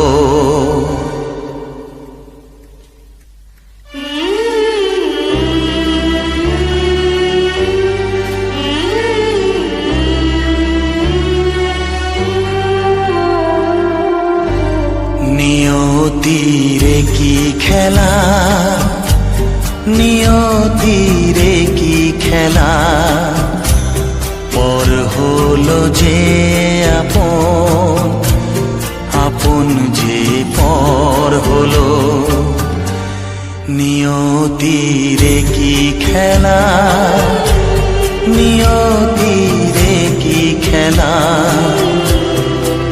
নিয়তিরে কি খেলা, নিয়তিরে কি খেলা, পর হলো যে আপন, আপন যে পর হলো। নিয়তিরে কি খেলা, নিয়তিরে কি খেলা,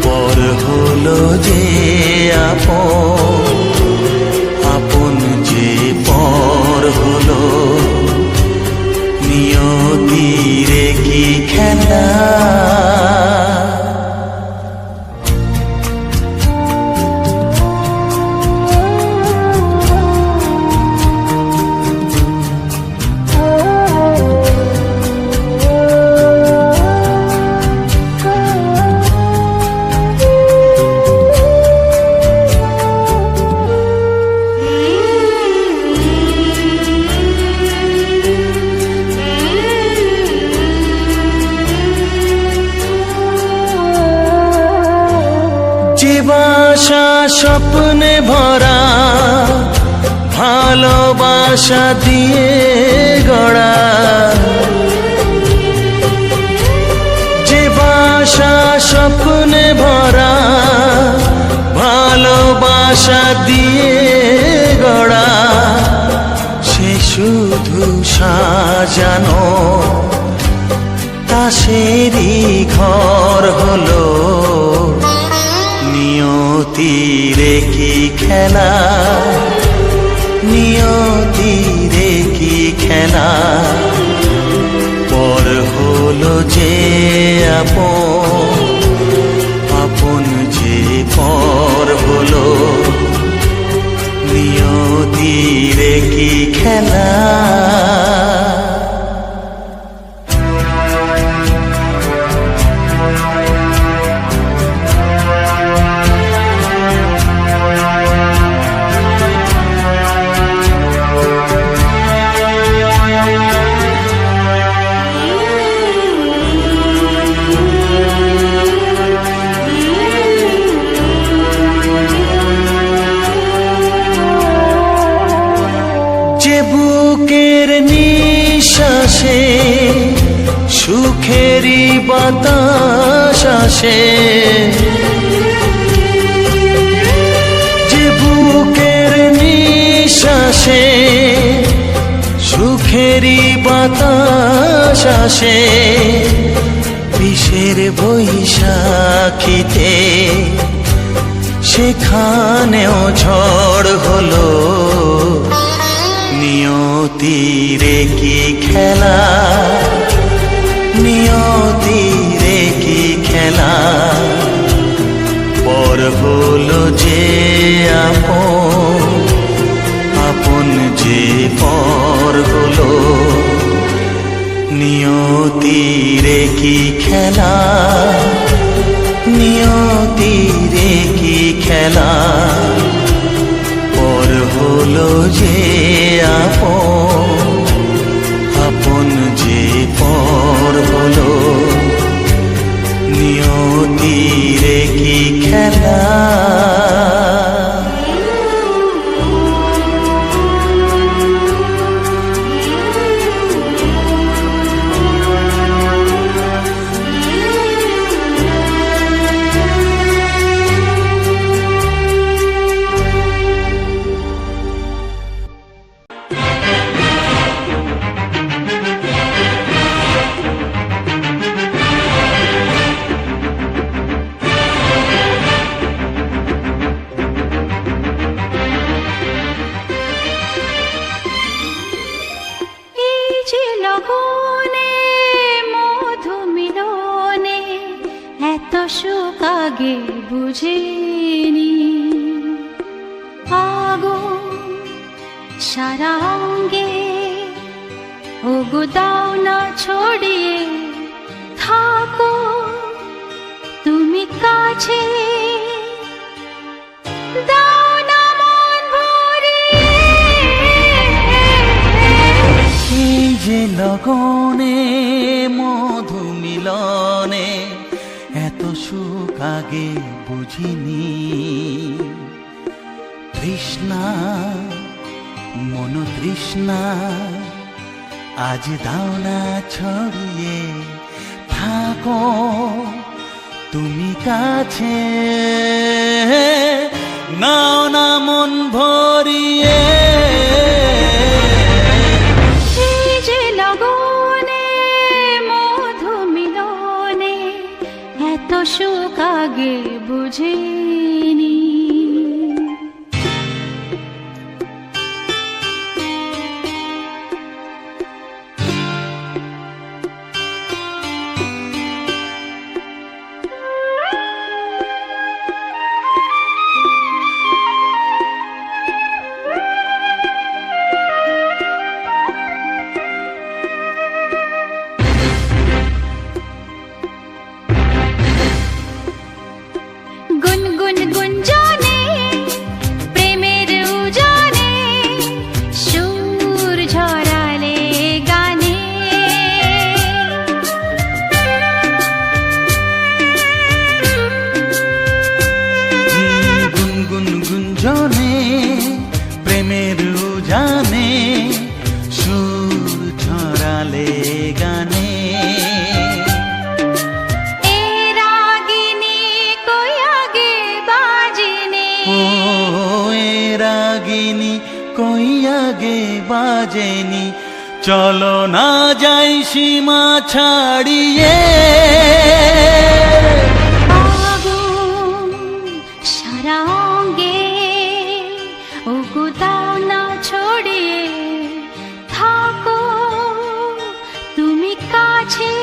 পর হলো যে আপন, আপন যে পর হলো। নিয়তিরে কি খেলা। যে বাসা স্বপ্নে ভরা, ভালোবাসা দিয়ে গড়া, যে বাসা স্বপ্নে ভরা, ভালোবাসা দিয়ে গড়া, সে শুধু সাজানো তাসেরই ঘর হলো। নিয়তিরে কি খেলা, নিয়তিরে কি খেলা, পর হলো যে আপন, আপন যে পর হলো। নিয়তিরে কি খেলা। যে বুকের নিঃশ্বাসে সুখেরই বাতাস আসে, যে বুকের নিঃশ্বাসে সুখেরই বাতাস আসে, বিষের বৈশাখীতে সেখানেও ঝড় হলো। নিয়তিরে কি খেলা, নিয়তিরে কি খেলা, পর হলো যে আপন, আপন যে পর হলো। নিয়তিরে কি খেলা, নিয়তিরে কি খেলা, পর হলো যে আপন, আপন যে পর হলো। নিয়তিরে কি খেলা। সুখ আগে বুঝিনি, আগুন সারা অঙ্গে ওগো দাও না ছড়িয়ে থাকো তুমি কাছে, দাও না মন ভরিয়ে। এই যে লগনে মধু মিলনে এত সুখ আগে বুঝিনি, তৃষ্ণা মন তৃষ্ণা আজ দাও না ছড়িয়ে থাকো তুমি কাছে নাও না মন ভরিয়ে এই যে লগনে মধু মিলনে এত সুখ আগে বুঝিনি। গুনগুন গুঞ্জনে প্রেমের উজানে সুর ঝরালে গানে গুনগুন গুঞ্জনে প্রেমের উজানে সুর ছড়ালে গানে এ রাগিনী কই আগে বাজেনে ও এ রাগিনী কই আগে বাজেনি চলো না যাই সীমা ছাড়িয়ে আগুন সারা অঙ্গে ওগো দাও না ছড়িয়ে থাকো তুমি কাছে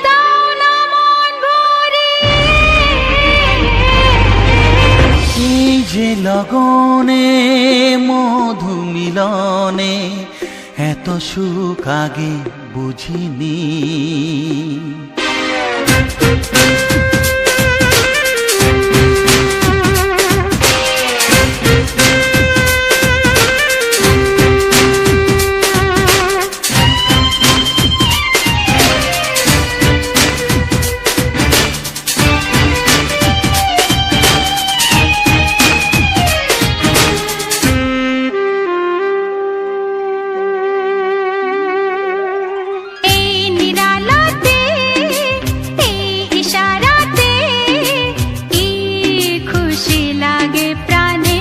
দাও না মন ভরিয়ে এই যে লগনে মধু মিলনে এত সুখ আগে বুঝিনি এই নিরালাতে এই ইশারাতে কি খুশি লাগে প্রাণে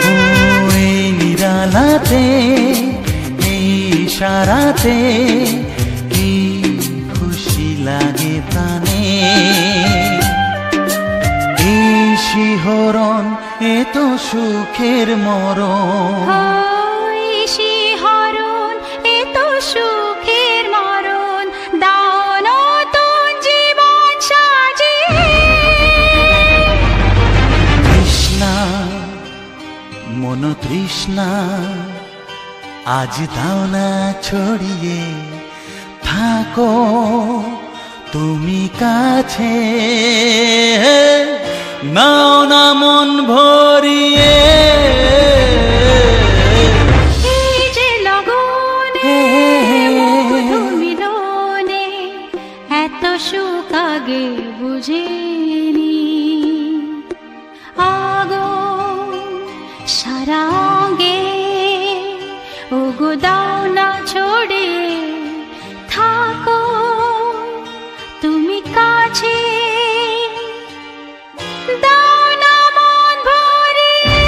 ও এই নিরালাতে এই ইশারাতে কি খুশি লাগে প্রাণে এই শিহরণ এ তো সুখের মরণ ওই শিহরণ এ তো সুখের মরণ দাও নতুন জীবন সাজিয়ে তৃষ্ণা মন তৃষ্ণা আজ দাও না ছড়িয়ে থাকো তুমি কাছে নাও না মন ভরিয়ে এই যে লগনে মধু মিলনে এত সুখ আগে বুঝিনি। আগুন সারা অঙ্গে ওগো দাও না ছড়িয়ে থাকো তুমি কাছে দাও না মন ভরিয়ে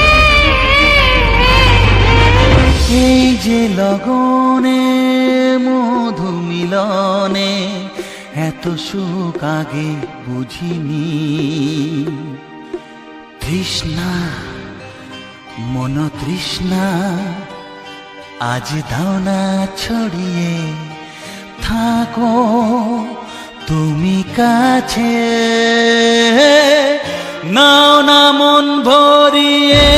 এই যে লগনে মধু মিলনে এত সুখ আগে বুঝিনি তৃষ্ণা মন তৃষ্ণা আজ দাও না ছড়িয়ে থাকো তুমি কাছে নাও না মন ভরিয়ে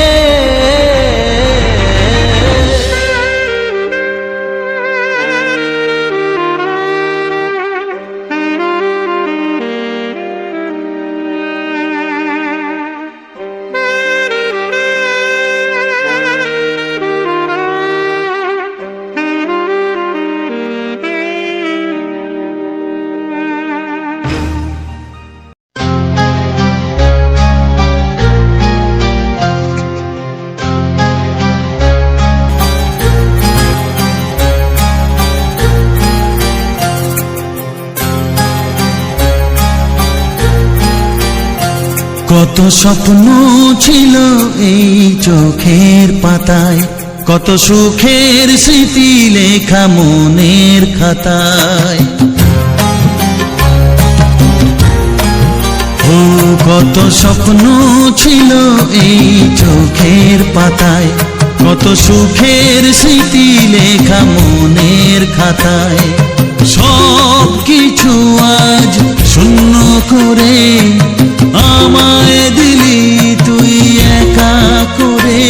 কত স্বপ্ন ছিল এই চোখের পাতায়, কত সুখের স্মৃতি লেখা মনের খাতায়। ও কত স্বপ্ন ছিল এই চোখের পাতায়, কত সুখের স্মৃতি লেখা মনের খাতায়। সব কিছু আজ শূন্য করে আমায় দিলি তুই একা করে,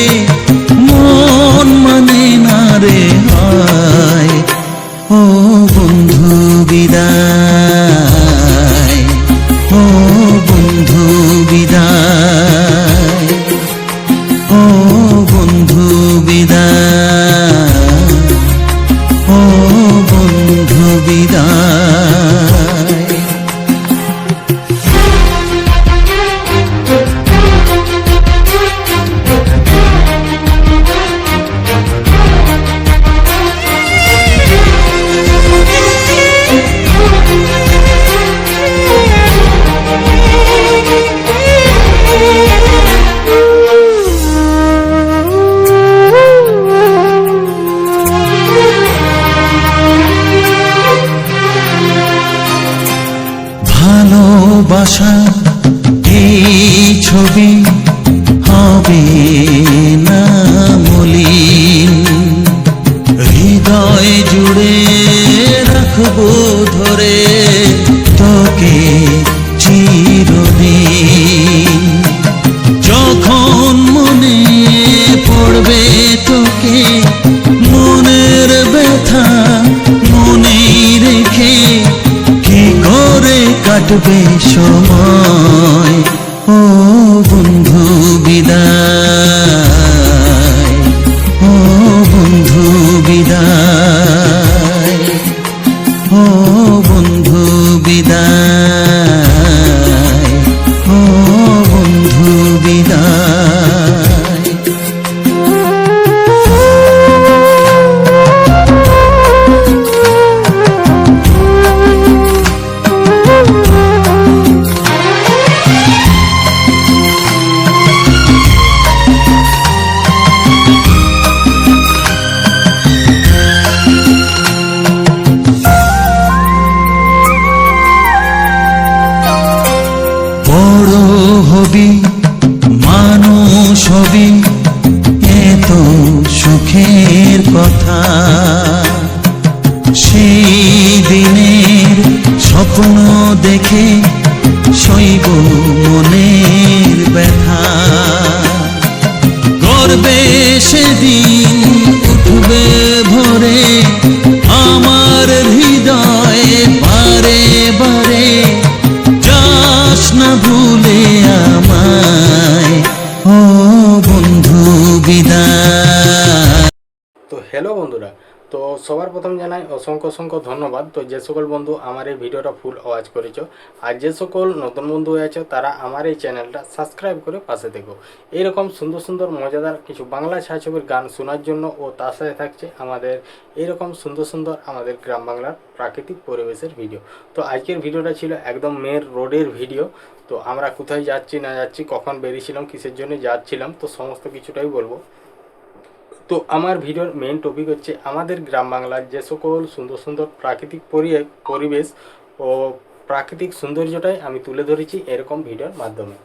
মন মানে না রে হয়। ও বন্ধু বিদায়, ও বন্ধু বিদায়, ও বন্ধু বিদায়, ও বন্ধু বিদায়। ভালোবাসা এই ছবি হবে না মলিন, হৃদয় জুড়ে রাখবো ধরে তোকে চিরদিন। যখন মনে পড়বে তোকে মনের ব্যথা মনে রেখে কি করে কাটবে সময়। ও বন্ধু বিদায়, ও বন্ধু বিদায়, ও বন্ধু বিদায়, ও বন্ধু বিদায়। বড় হবি মানুষ হবি এত সুখের কথা, সেই দিনের স্বপ্ন দেখে সইব মনের ব্যথা। গর্বে সেদিন উঠবে ভরে আমার হৃদয়ে বারে বারে, যাস না ভুলে আমায়। ও বন্ধু বিদায়। তো হ্যালো বন্ধুরা, তো সবার প্রথম জানাই অসংখ্য অসংখ্য ধন্যবাদ। তো যে সকল বন্ধু আমার এই ভিডিওটা ফুল আওয়াজ করেছো, আর যে সকল নতুন বন্ধু হয়েছে তারা আমার এই চ্যানেলটা সাবস্ক্রাইব করে পাশে থেকো। এইরকম সুন্দর সুন্দর মজাদার কিছু বাংলা ছায়াছবির গান শোনার জন্য, ও তার সাথে থাকছে আমাদের এইরকম সুন্দর সুন্দর আমাদের গ্রাম বাংলার প্রাকৃতিক পরিবেশের ভিডিও। তো আজকের ভিডিওটা ছিল একদম মেন রোডের ভিডিও। তো আমরা কোথায় যাচ্ছি না যাচ্ছি, কখন বেরিয়েছিলাম, কিসের জন্য যাচ্ছিলাম, তো সমস্ত কিছুটাই বলবো। তো আমার ভিডিওর মেন টপিক হচ্ছে আমাদের গ্রাম বাংলার যে সকল সুন্দর সুন্দর প্রাকৃতিক পরিবেশ ও প্রাকৃতিক সৌন্দর্যটাই আমি তুলে ধরেছি এরকম ভিডিওর মাধ্যমে।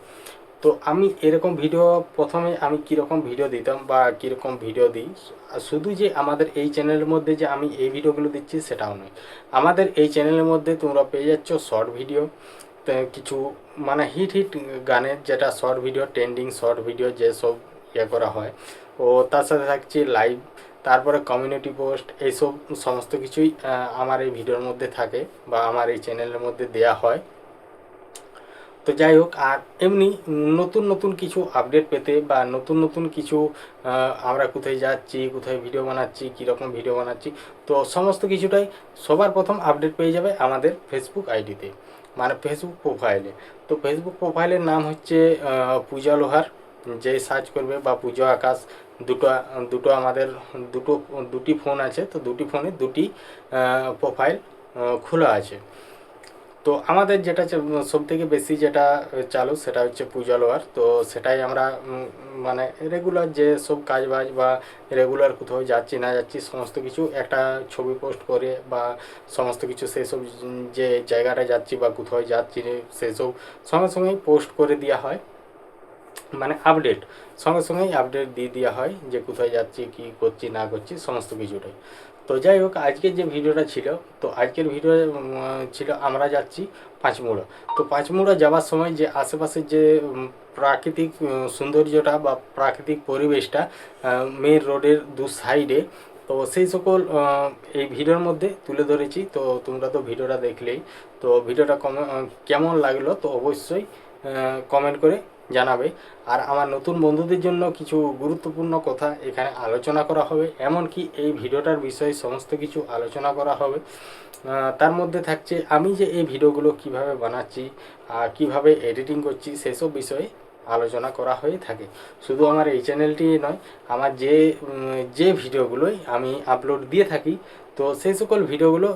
তো আমি এরকম ভিডিও প্রথমে আমি কীরকম ভিডিও দিতাম বা কীরকম ভিডিও দিই, শুধু যে আমাদের এই চ্যানেলের মধ্যে যে আমি এই ভিডিওগুলো দিচ্ছি সেটাও নয়। আমাদের এই চ্যানেলের মধ্যে তোমরা পেয়ে যাচ্ছ শর্ট ভিডিও, কিছু মানে হিট গানের যেটা short video, trending short video যেসব করা হয়, ও তার সাথে থাকছে লাইভ, তারপরে কমিউনিটি পোস্ট, এইসব সমস্ত কিছুই আমার এই ভিডিওর মধ্যে থাকে বা আমার এই চ্যানেলের মধ্যে দেয়া হয়। তো যাই হোক, আর এমনি নতুন নতুন কিছু আপডেট পেতে বা নতুন নতুন কিছু আমরা কোথায় যাচ্ছি, কোথায় ভিডিও বানাচ্ছি, কীরকম ভিডিও বানাচ্ছি, তো সমস্ত কিছুটাই সবার প্রথম আপডেট পেয়ে যাবে আমাদের ফেসবুক আইডিতে, মানে ফেসবুক প্রোফাইলে। তো ফেসবুক প্রোফাইলের নাম হচ্ছে পূজা লোহার, যে সার্চ করবে, বা পুজো আকাশ, দুটো আমাদের দুটি ফোন আছে, তো দুটি ফোনে দুটি প্রোফাইল খোলা আছে। তো আমাদের যেটা সব থেকে বেশি যেটা চালু সেটা হচ্ছে পূজা লোয়ার। তো সেটাই আমরা মানে রেগুলার যে সব কাজ বাজ বা রেগুলার কোথাও যাচ্ছি না যাচ্ছি সমস্ত কিছু একটা ছবি পোস্ট করে বা সমস্ত কিছু সেই সব যে জায়গাটায় যাচ্ছি বা কোথাও যাচ্ছি সেই সব সঙ্গে সঙ্গেই পোস্ট করে দেওয়া হয়, মানে আপডেট সঙ্গে সঙ্গেই আপডেট দিয়ে দেওয়া হয় যে কোথায় যাচ্ছি কী করছি না করছি সমস্ত কিছুটাই। তো যাই হোক, আজকের যে ভিডিওটা ছিল, তো আজকের ভিডিও ছিল আমরা যাচ্ছি পাঁচমুড়া। তো পাঁচমুড়া যাওয়ার সময় যে আশেপাশের যে প্রাকৃতিক সৌন্দর্যটা বা প্রাকৃতিক পরিবেশটা মেন রোডের দু সাইডে, তো সেই সকল এই ভিডিওর মধ্যে তুলে ধরেছি। তো তোমরা তো ভিডিওটা দেখলেই, তো ভিডিওটা কেমন লাগলো তো অবশ্যই কমেন্ট করে জানাবে। আর আমার নতুন বন্ধুদের জন্য কিছু গুরুত্বপূর্ণ কথা এখানে আলোচনা করা হবে, এমনকি এই ভিডিওটার বিষয়ে সমস্ত কিছু আলোচনা করা হবে। তার মধ্যে থাকছে আমি যে এই ভিডিওগুলো কিভাবে বানাচ্ছি আর কীভাবে এডিটিং করছি সেসব বিষয়ে আলোচনা করা হয়ে থাকে। শুধু আমার এই চ্যানেলটি নয়, আমার যে ভিডিওগুলোই আমি আপলোড দিয়ে থাকি, তো সেই সকল ভিডিওগুলো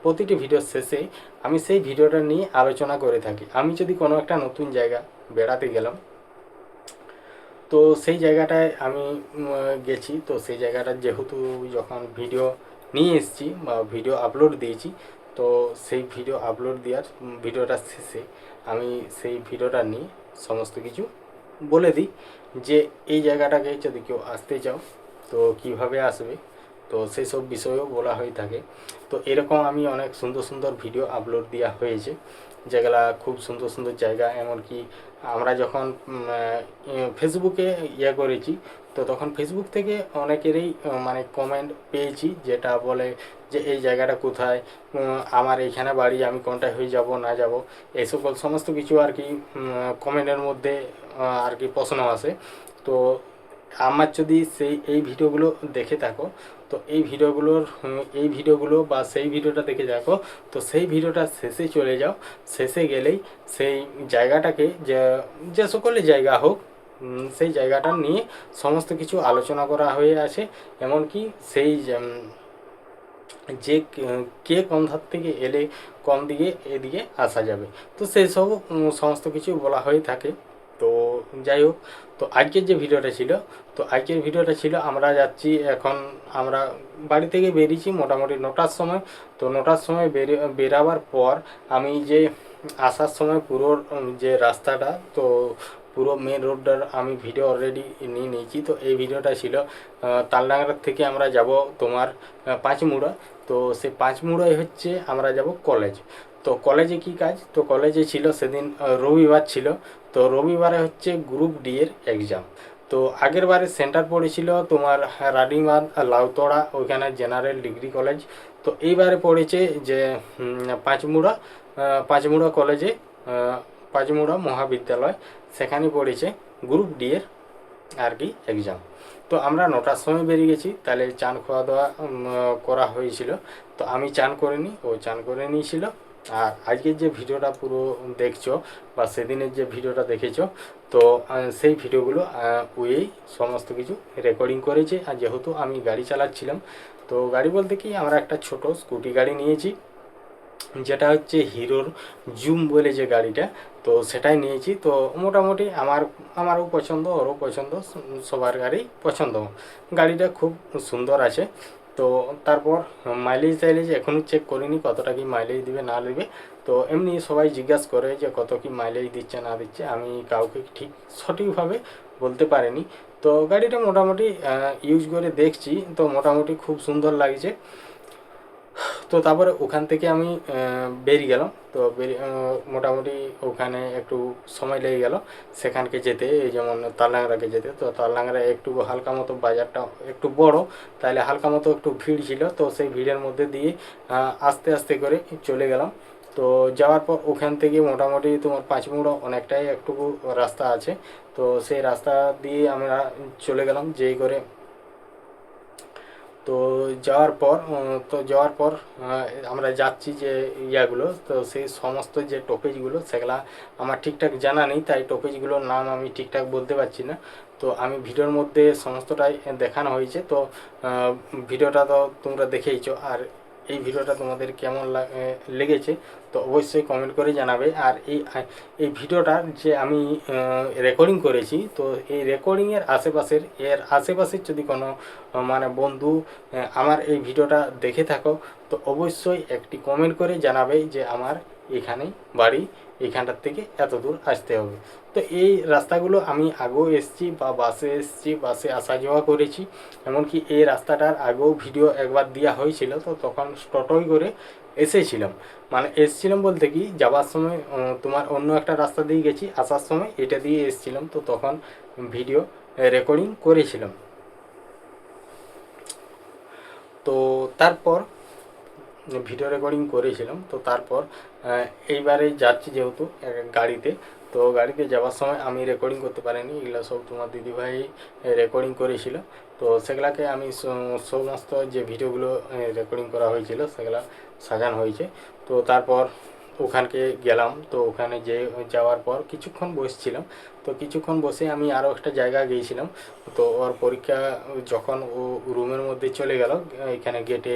প্রতিটি ভিডিওর শেষে আমি সেই ভিডিওটা নিয়ে আলোচনা করে থাকি। আমি যদি কোনো একটা নতুন জায়গা বেড়াতে গেলাম, তো সেই জায়গাটায় আমি গেছি, তো সেই জায়গাটা যেহেতু যখন ভিডিও নিয়ে এসেছি বা ভিডিও আপলোড দিয়েছি, তো সেই ভিডিও আপলোড দেওয়ার ভিডিওটার শেষে আমি সেই ভিডিওটা নিয়ে সমস্ত কিছু বলে দিই যে এই জায়গাটাকে যদি কেউ আসতে চাও তো কিভাবে আসবে, তো সেই সব বিষয়েও বলা হয়ে থাকে। তো এরকম আমি অনেক সুন্দর সুন্দর ভিডিও আপলোড দেওয়া হয়েছে, যেগুলা খুব সুন্দর সুন্দর জায়গা। এমনকি আমরা যখন ফেসবুকে করেছি, তো তখন ফেসবুক থেকে অনেকেরই মানে কমেন্ট পেয়েছি যেটা বলে যে এই জায়গাটা কোথায়, আমার এইখানে বাড়ি, আমি কোনটায় হয়ে যাব না যাব, এই সকল সমস্ত কিছু আর কি কমেন্টের মধ্যে আর কি প্রশ্ন আসে। তো আমার যদি এই ভিডিওগুলো দেখে থাকো, তো এই ভিডিওগুলো বা সেই ভিডিওটা দেখে থাকো, তো সেই ভিডিওটা শেষে চলে যাও। শেষে গেলেই সেই জায়গাটাকে যে সকল জায়গা হোক সেই জায়গাটা নিয়ে সমস্ত কিছু আলোচনা করা হয়ে আছে। এমনকি সেই যে কে কোন ধার থেকে এলে কোন দিকে এদিকে আসা যাবে, তো সেই সব সমস্ত কিছু বলা হয়ে থাকে। তো যাই হোক, তো আজকের যে ভিডিওটা ছিল আমরা যাচ্ছি এখন, আমরা বাড়ি থেকে বেরিয়েছি মোটামুটি 9টার সময়। তো 9টার সময় বেরাবার পর আমি যে আসার সময় পুরো যে রাস্তাটা, তো পুরো মেন রোডটার আমি ভিডিও অলরেডি নিয়ে নিয়েছি। তো এই ভিডিওটা ছিল তালডাংরা থেকে আমরা যাব তোমার পাঁচমুড়া। তো সেই পাঁচমুড়ায় হচ্ছে আমরা যাব কলেজ। তো কলেজে কি কাজ, তো কলেজে ছিল সেদিন রবিবার ছিল। তো রবিবারে হচ্ছে গ্রুপ ডি এর এক্সাম। তো আগের বারে সেন্টার পড়েছিল তোমার রানিমাদ লাউতড়া, ওইখানে জেনারেল ডিগ্রি কলেজ। তো এইবারে পড়েছে যে পাঁচমুড়া কলেজে, পাঁচমুড়া মহাবিদ্যালয়, সেখানে পড়েছে গ্রুপ ডি এর আর কি এক্সাম। তো আমরা 9টার সময় বেরিয়ে গেছি, তাহলে চান খাওয়া দাওয়া করা হয়েছিল। তো আমি চান করিনি, ও চান করে নিয়েছিল। আর আজকের যে ভিডিওটা পুরো দেখছো বা সেদিনের যে ভিডিওটা দেখেছো, তো সেই ভিডিওগুলো ওই সমস্ত কিছু রেকর্ডিং করেছে। আর যেহেতু আমি গাড়ি চালাচ্ছিলাম, তো গাড়ি বলতে কি আমরা একটা ছোট স্কুটি গাড়ি নিয়েছি, যেটা হচ্ছে হিরোর জুম বলে যে গাড়িটা, তো সেটাই নিয়েছি। তো মোটামুটি আমারও পছন্দ, ওরও পছন্দ, সবার গাড়ি পছন্দ। গাড়িটা খুব সুন্দর আছে। তো তারপর মাইলেজ এখনও চেক করিনি কতটা কি মাইলেজ দিবে না দিবে। তো এমনি সবাই জিজ্ঞাসা করে যে কত কি মাইলেজ দিচ্ছে না দিচ্ছে, আমি কাউকে ঠিক সঠিকভাবে বলতে পারিনি। তো গাড়িটা মোটামুটি ইউজ করে দেখছি, তো মোটামুটি খুব সুন্দর লাগছে। তো তারপরে ওখান থেকে আমি বেরিয়ে গেলাম। তো মোটামুটি ওখানে একটু সময় লেগে গেল সেখানকে যেতে, এই যেমন তালডাংরাকে যেতে। তো তালডাংরা একটু হালকা মতো বাজারটা একটু বড়, তাহলে হালকা মতো একটু ভিড় ছিল। তো সেই ভিড়ের মধ্যে দিয়ে আস্তে আস্তে করে চলে গেলাম। তো যাওয়ার পর ওখান থেকে মোটামুটি তোমার পাঁচমুড়া অনেকটাই একটু রাস্তা আছে। তো সেই রাস্তা দিয়ে আমরা চলে গেলাম যেই করে। তো যাওয়ার পর আমরা যাচ্ছি যে ইয়াগুলো, তো সেই সমস্ত যে টপিকগুলো সেগুলা আমার ঠিকঠাক জানা নেই, তাই টপিকগুলোর নাম আমি ঠিকঠাক বলতে পারছি না। তো আমি ভিডিওর মধ্যে সমস্তটাই দেখানো হয়েছে। তো ভিডিওটা তো তোমরা দেখেইছো। আর এই ভিডিওটা তোমাদের কেমন লেগেছে তো অবশ্যই কমেন্ট করে জানাবে। আর এই ভিডিওটার যে আমি রেকর্ডিং করেছি, তো এই রেকর্ডিংয়ের আশেপাশের যদি কোনো মানে বন্ধু আমার এই ভিডিওটা দেখে থাকো তো অবশ্যই একটি কমেন্ট করে জানাবে যে আমার এখানেই বাড়ি, এখানটার থেকে এত দূর আসতে হবে। তো এই রাস্তাগুলো আমি আগেও এসেছি বা বাসে আসা যাওয়া করেছি, এমনকি এই রাস্তাটার আগেও ভিডিও একবার দেওয়া হয়েছিল। তো তখন টোটোয় করে এসেছিলাম, মানে এসেছিলাম বলতে কি যাওয়ার সময় তোমার অন্য একটা রাস্তা দিয়ে গেছি, আসার সময় এটা দিয়ে এসেছিলাম, তো তখন ভিডিও রেকর্ডিং করেছিলাম। তো তারপর ভিডিও রেকর্ডিং করেছিলাম, তো তারপর এইবারে যাচ্ছি যেহেতু গাড়িতে, তো গাড়িতে যাওয়ার সময় আমি রেকর্ডিং করতে পারিনি, এগুলো সব তোমার দিদিভাই রেকর্ডিং করেছিল। তো সেগুলাকে আমি সমস্ত যে ভিডিওগুলো রেকর্ডিং করা হয়েছিল সেগুলো সাজানো হয়েছে। তো তারপর ওখানকে গেলাম, তো ওখানে যাওয়ার পর কিছুক্ষণ বসছিলাম, তো কিছুক্ষণ বসে আমি আরও একটা জায়গা গিয়েছিলাম। তো ওর পরীক্ষা যখন ও রুমের মধ্যে চলে গেল, এখানে গেটে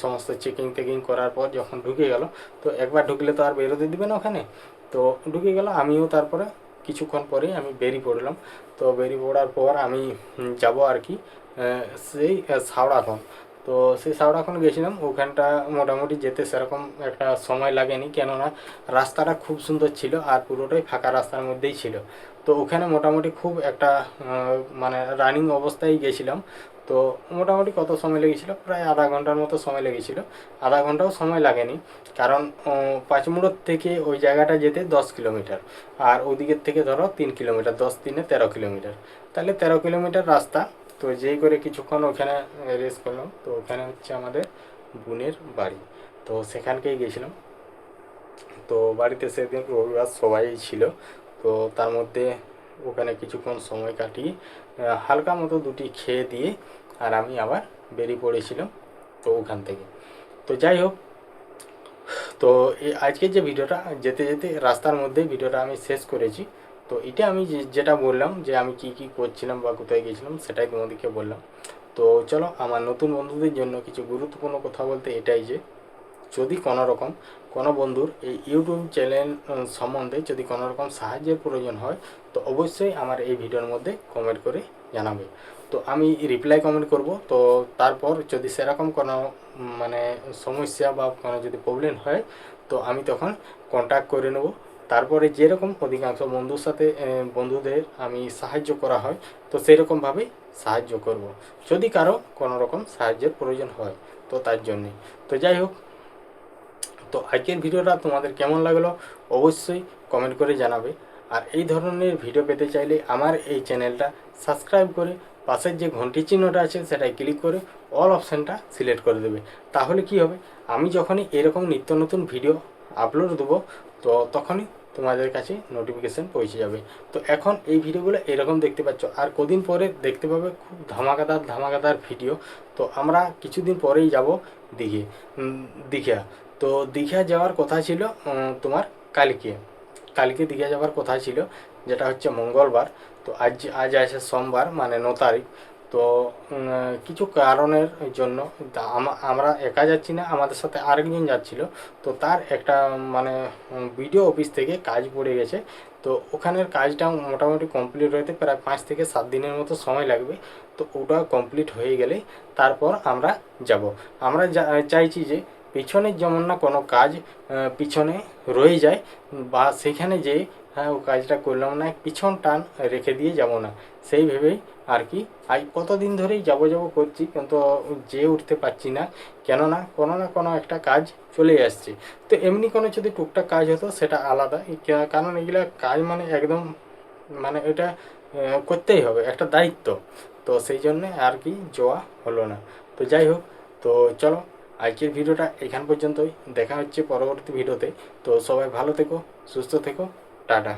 সমস্ত চেকিং করার পর যখন ঢুকে গেল, তো একবার ঢুকলে তো আর বেরোতে দিবে না ওখানে, তো ঢুকে গেল। আমিও তারপরে কিছুক্ষণ পরেই আমি বেরিয়ে পড়লাম। তো বেরিয়ে পড়ার পর আমি যাব আর কি সেই সাউড়াখন। তো সেই সাউড়াখন গেছিলাম, ওখানটা মোটামুটি যেতে সেরকম একটা সময় লাগেনি, কেননা রাস্তাটা খুব সুন্দর ছিল আর পুরোটাই ফাঁকা রাস্তার মধ্যেই ছিল। তো ওখানে মোটামুটি খুব একটা মানে রানিং অবস্থায় গেছিলাম। তো মোটামুটি কত সময় লেগেছিলো, প্রায় আধা ঘন্টার মতো সময় লেগেছিলো। আধা ঘন্টাও সময় লাগেনি, কারণ পাঁচমুড়োর থেকে ওই জায়গাটা যেতে 10 কিলোমিটার, আর ওদিকের থেকে ধরো 3 কিলোমিটার, 10 3 13 কিলোমিটার, তাহলে 13 কিলোমিটার রাস্তা। তো যেই করে কিছুক্ষণ ওখানে রেস্ট করলাম। তো ওখানে হচ্ছে আমাদের বোনের বাড়ি, তো সেখানকেই গেছিলাম। তো বাড়িতে সেদিন রবিবার সবাই ছিল, তো তার মধ্যে ওখানে কিছুক্ষণ সময় কাটিয়ে হালকা মতো দুটি খেয়ে দিয়ে আর আমি আবার বেরিয়ে পড়েছিলাম তো ওখান থেকে। তো যাই হোক, তো আজকের যে ভিডিওটা যেতে যেতে রাস্তার মধ্যে ভিডিওটা আমি শেষ করেছি। তো এটা আমি যেটা বললাম যে আমি কি করছিলাম বা কোথায় গেছিলাম সেটাই তোমাদেরকে বললাম। তো চলো, আমার নতুন বন্ধুদের জন্য কিছু গুরুত্বপূর্ণ কথা বলতে এটাই যে যদি কোনো বন্ধুর এই ইউটিউব চ্যানেল সম্বন্ধে যদি কোনো রকম সাহায্যের প্রয়োজন হয় তো অবশ্যই আমার এই ভিডিওর মধ্যে কমেন্ট করে জানাবে, তো আমি রিপ্লাই কমেন্ট করব। তো তারপর যদি সেরকম কোনো মানে সমস্যা বা কোনো যদি প্রবলেম হয় তো আমি তখন কন্ট্যাক্ট করে নেব। তারপরে যেরকম অধিকাংশ বন্ধুদের আমি সাহায্য করা হয় তো সেরকমভাবেই সাহায্য করব, যদি কারো কোনো রকম সাহায্যের প্রয়োজন হয় তো তার জন্যে। তো যাই হোক, তো আজকের ভিডিওটা তোমাদের কেমন লাগলো অবশ্যই কমেন্ট করে জানাবে। আর এই ধরনের ভিডিও পেতে চাইলে আমার এই চ্যানেলটা সাবস্ক্রাইব করে পাশের যে ঘন্টি চিহ্নটা আছে সেটাই ক্লিক করে অল অপশানটা সিলেক্ট করে দেবে। তাহলে কি হবে, আমি যখনই এরকম নিত্য নতুন ভিডিও আপলোড দেবো তো তখনই তোমাদের কাছে নোটিফিকেশান পৌঁছে যাবে। তো এখন এই ভিডিওগুলো এরকম দেখতে পাচ্ছ, আর কদিন পরে দেখতে পাবে খুব ধামাকাদার ভিডিও। তো আমরা কিছুদিন পরেই যাব দীঘা। তো দীঘা যাওয়ার কথা ছিল তোমার কালকে দীঘা যাওয়ার কথা ছিল, যেটা হচ্ছে মঙ্গলবার। তো আজ আছে সোমবার, মানে 9 তারিখ। তো কিছু কারণের জন্য আমরা একা যাচ্ছি না, আমাদের সাথে আরেকজন যাচ্ছিল। তো তার একটা মানে বিডিও অফিস থেকে কাজ পড়ে গেছে, তো ওখানের কাজটা মোটামুটি কমপ্লিট হতে প্রায় 5 থেকে 7 দিনের মতো সময় লাগবে। তো ওটা কমপ্লিট হয়ে গেলে তারপর আমরা যাব। আমরা চাইছি যে পিছনের যেমন না কোনো কাজ পিছনে রয়ে যায়, বা সেখানে যে ও কাজটা করলাম না, পিছন টান রেখে দিয়ে যাব না, সেই ভেবেই আর কি আজ কতদিন ধরেই যাব করছি, কিন্তু যেয়ে উঠতে পারছি না, কেননা কোনো না কোনো একটা কাজ চলে আসছে। তো এমনি কোনো যদি টুকটাক কাজ হতো সেটা আলাদা, কারণ এগুলো কাজ মানে একদম মানে এটা করতেই হবে, একটা দায়িত্ব। তো সেই জন্যে আর কি যাওয়া হলো না। তো যাই হোক, তো চলো আজকের ভিডিওটা এখান পর্যন্তই, দেখা হচ্ছে পরবর্তী ভিডিওতে। তো সবাই ভালো থেকো, সুস্থ থেকো, টাটা।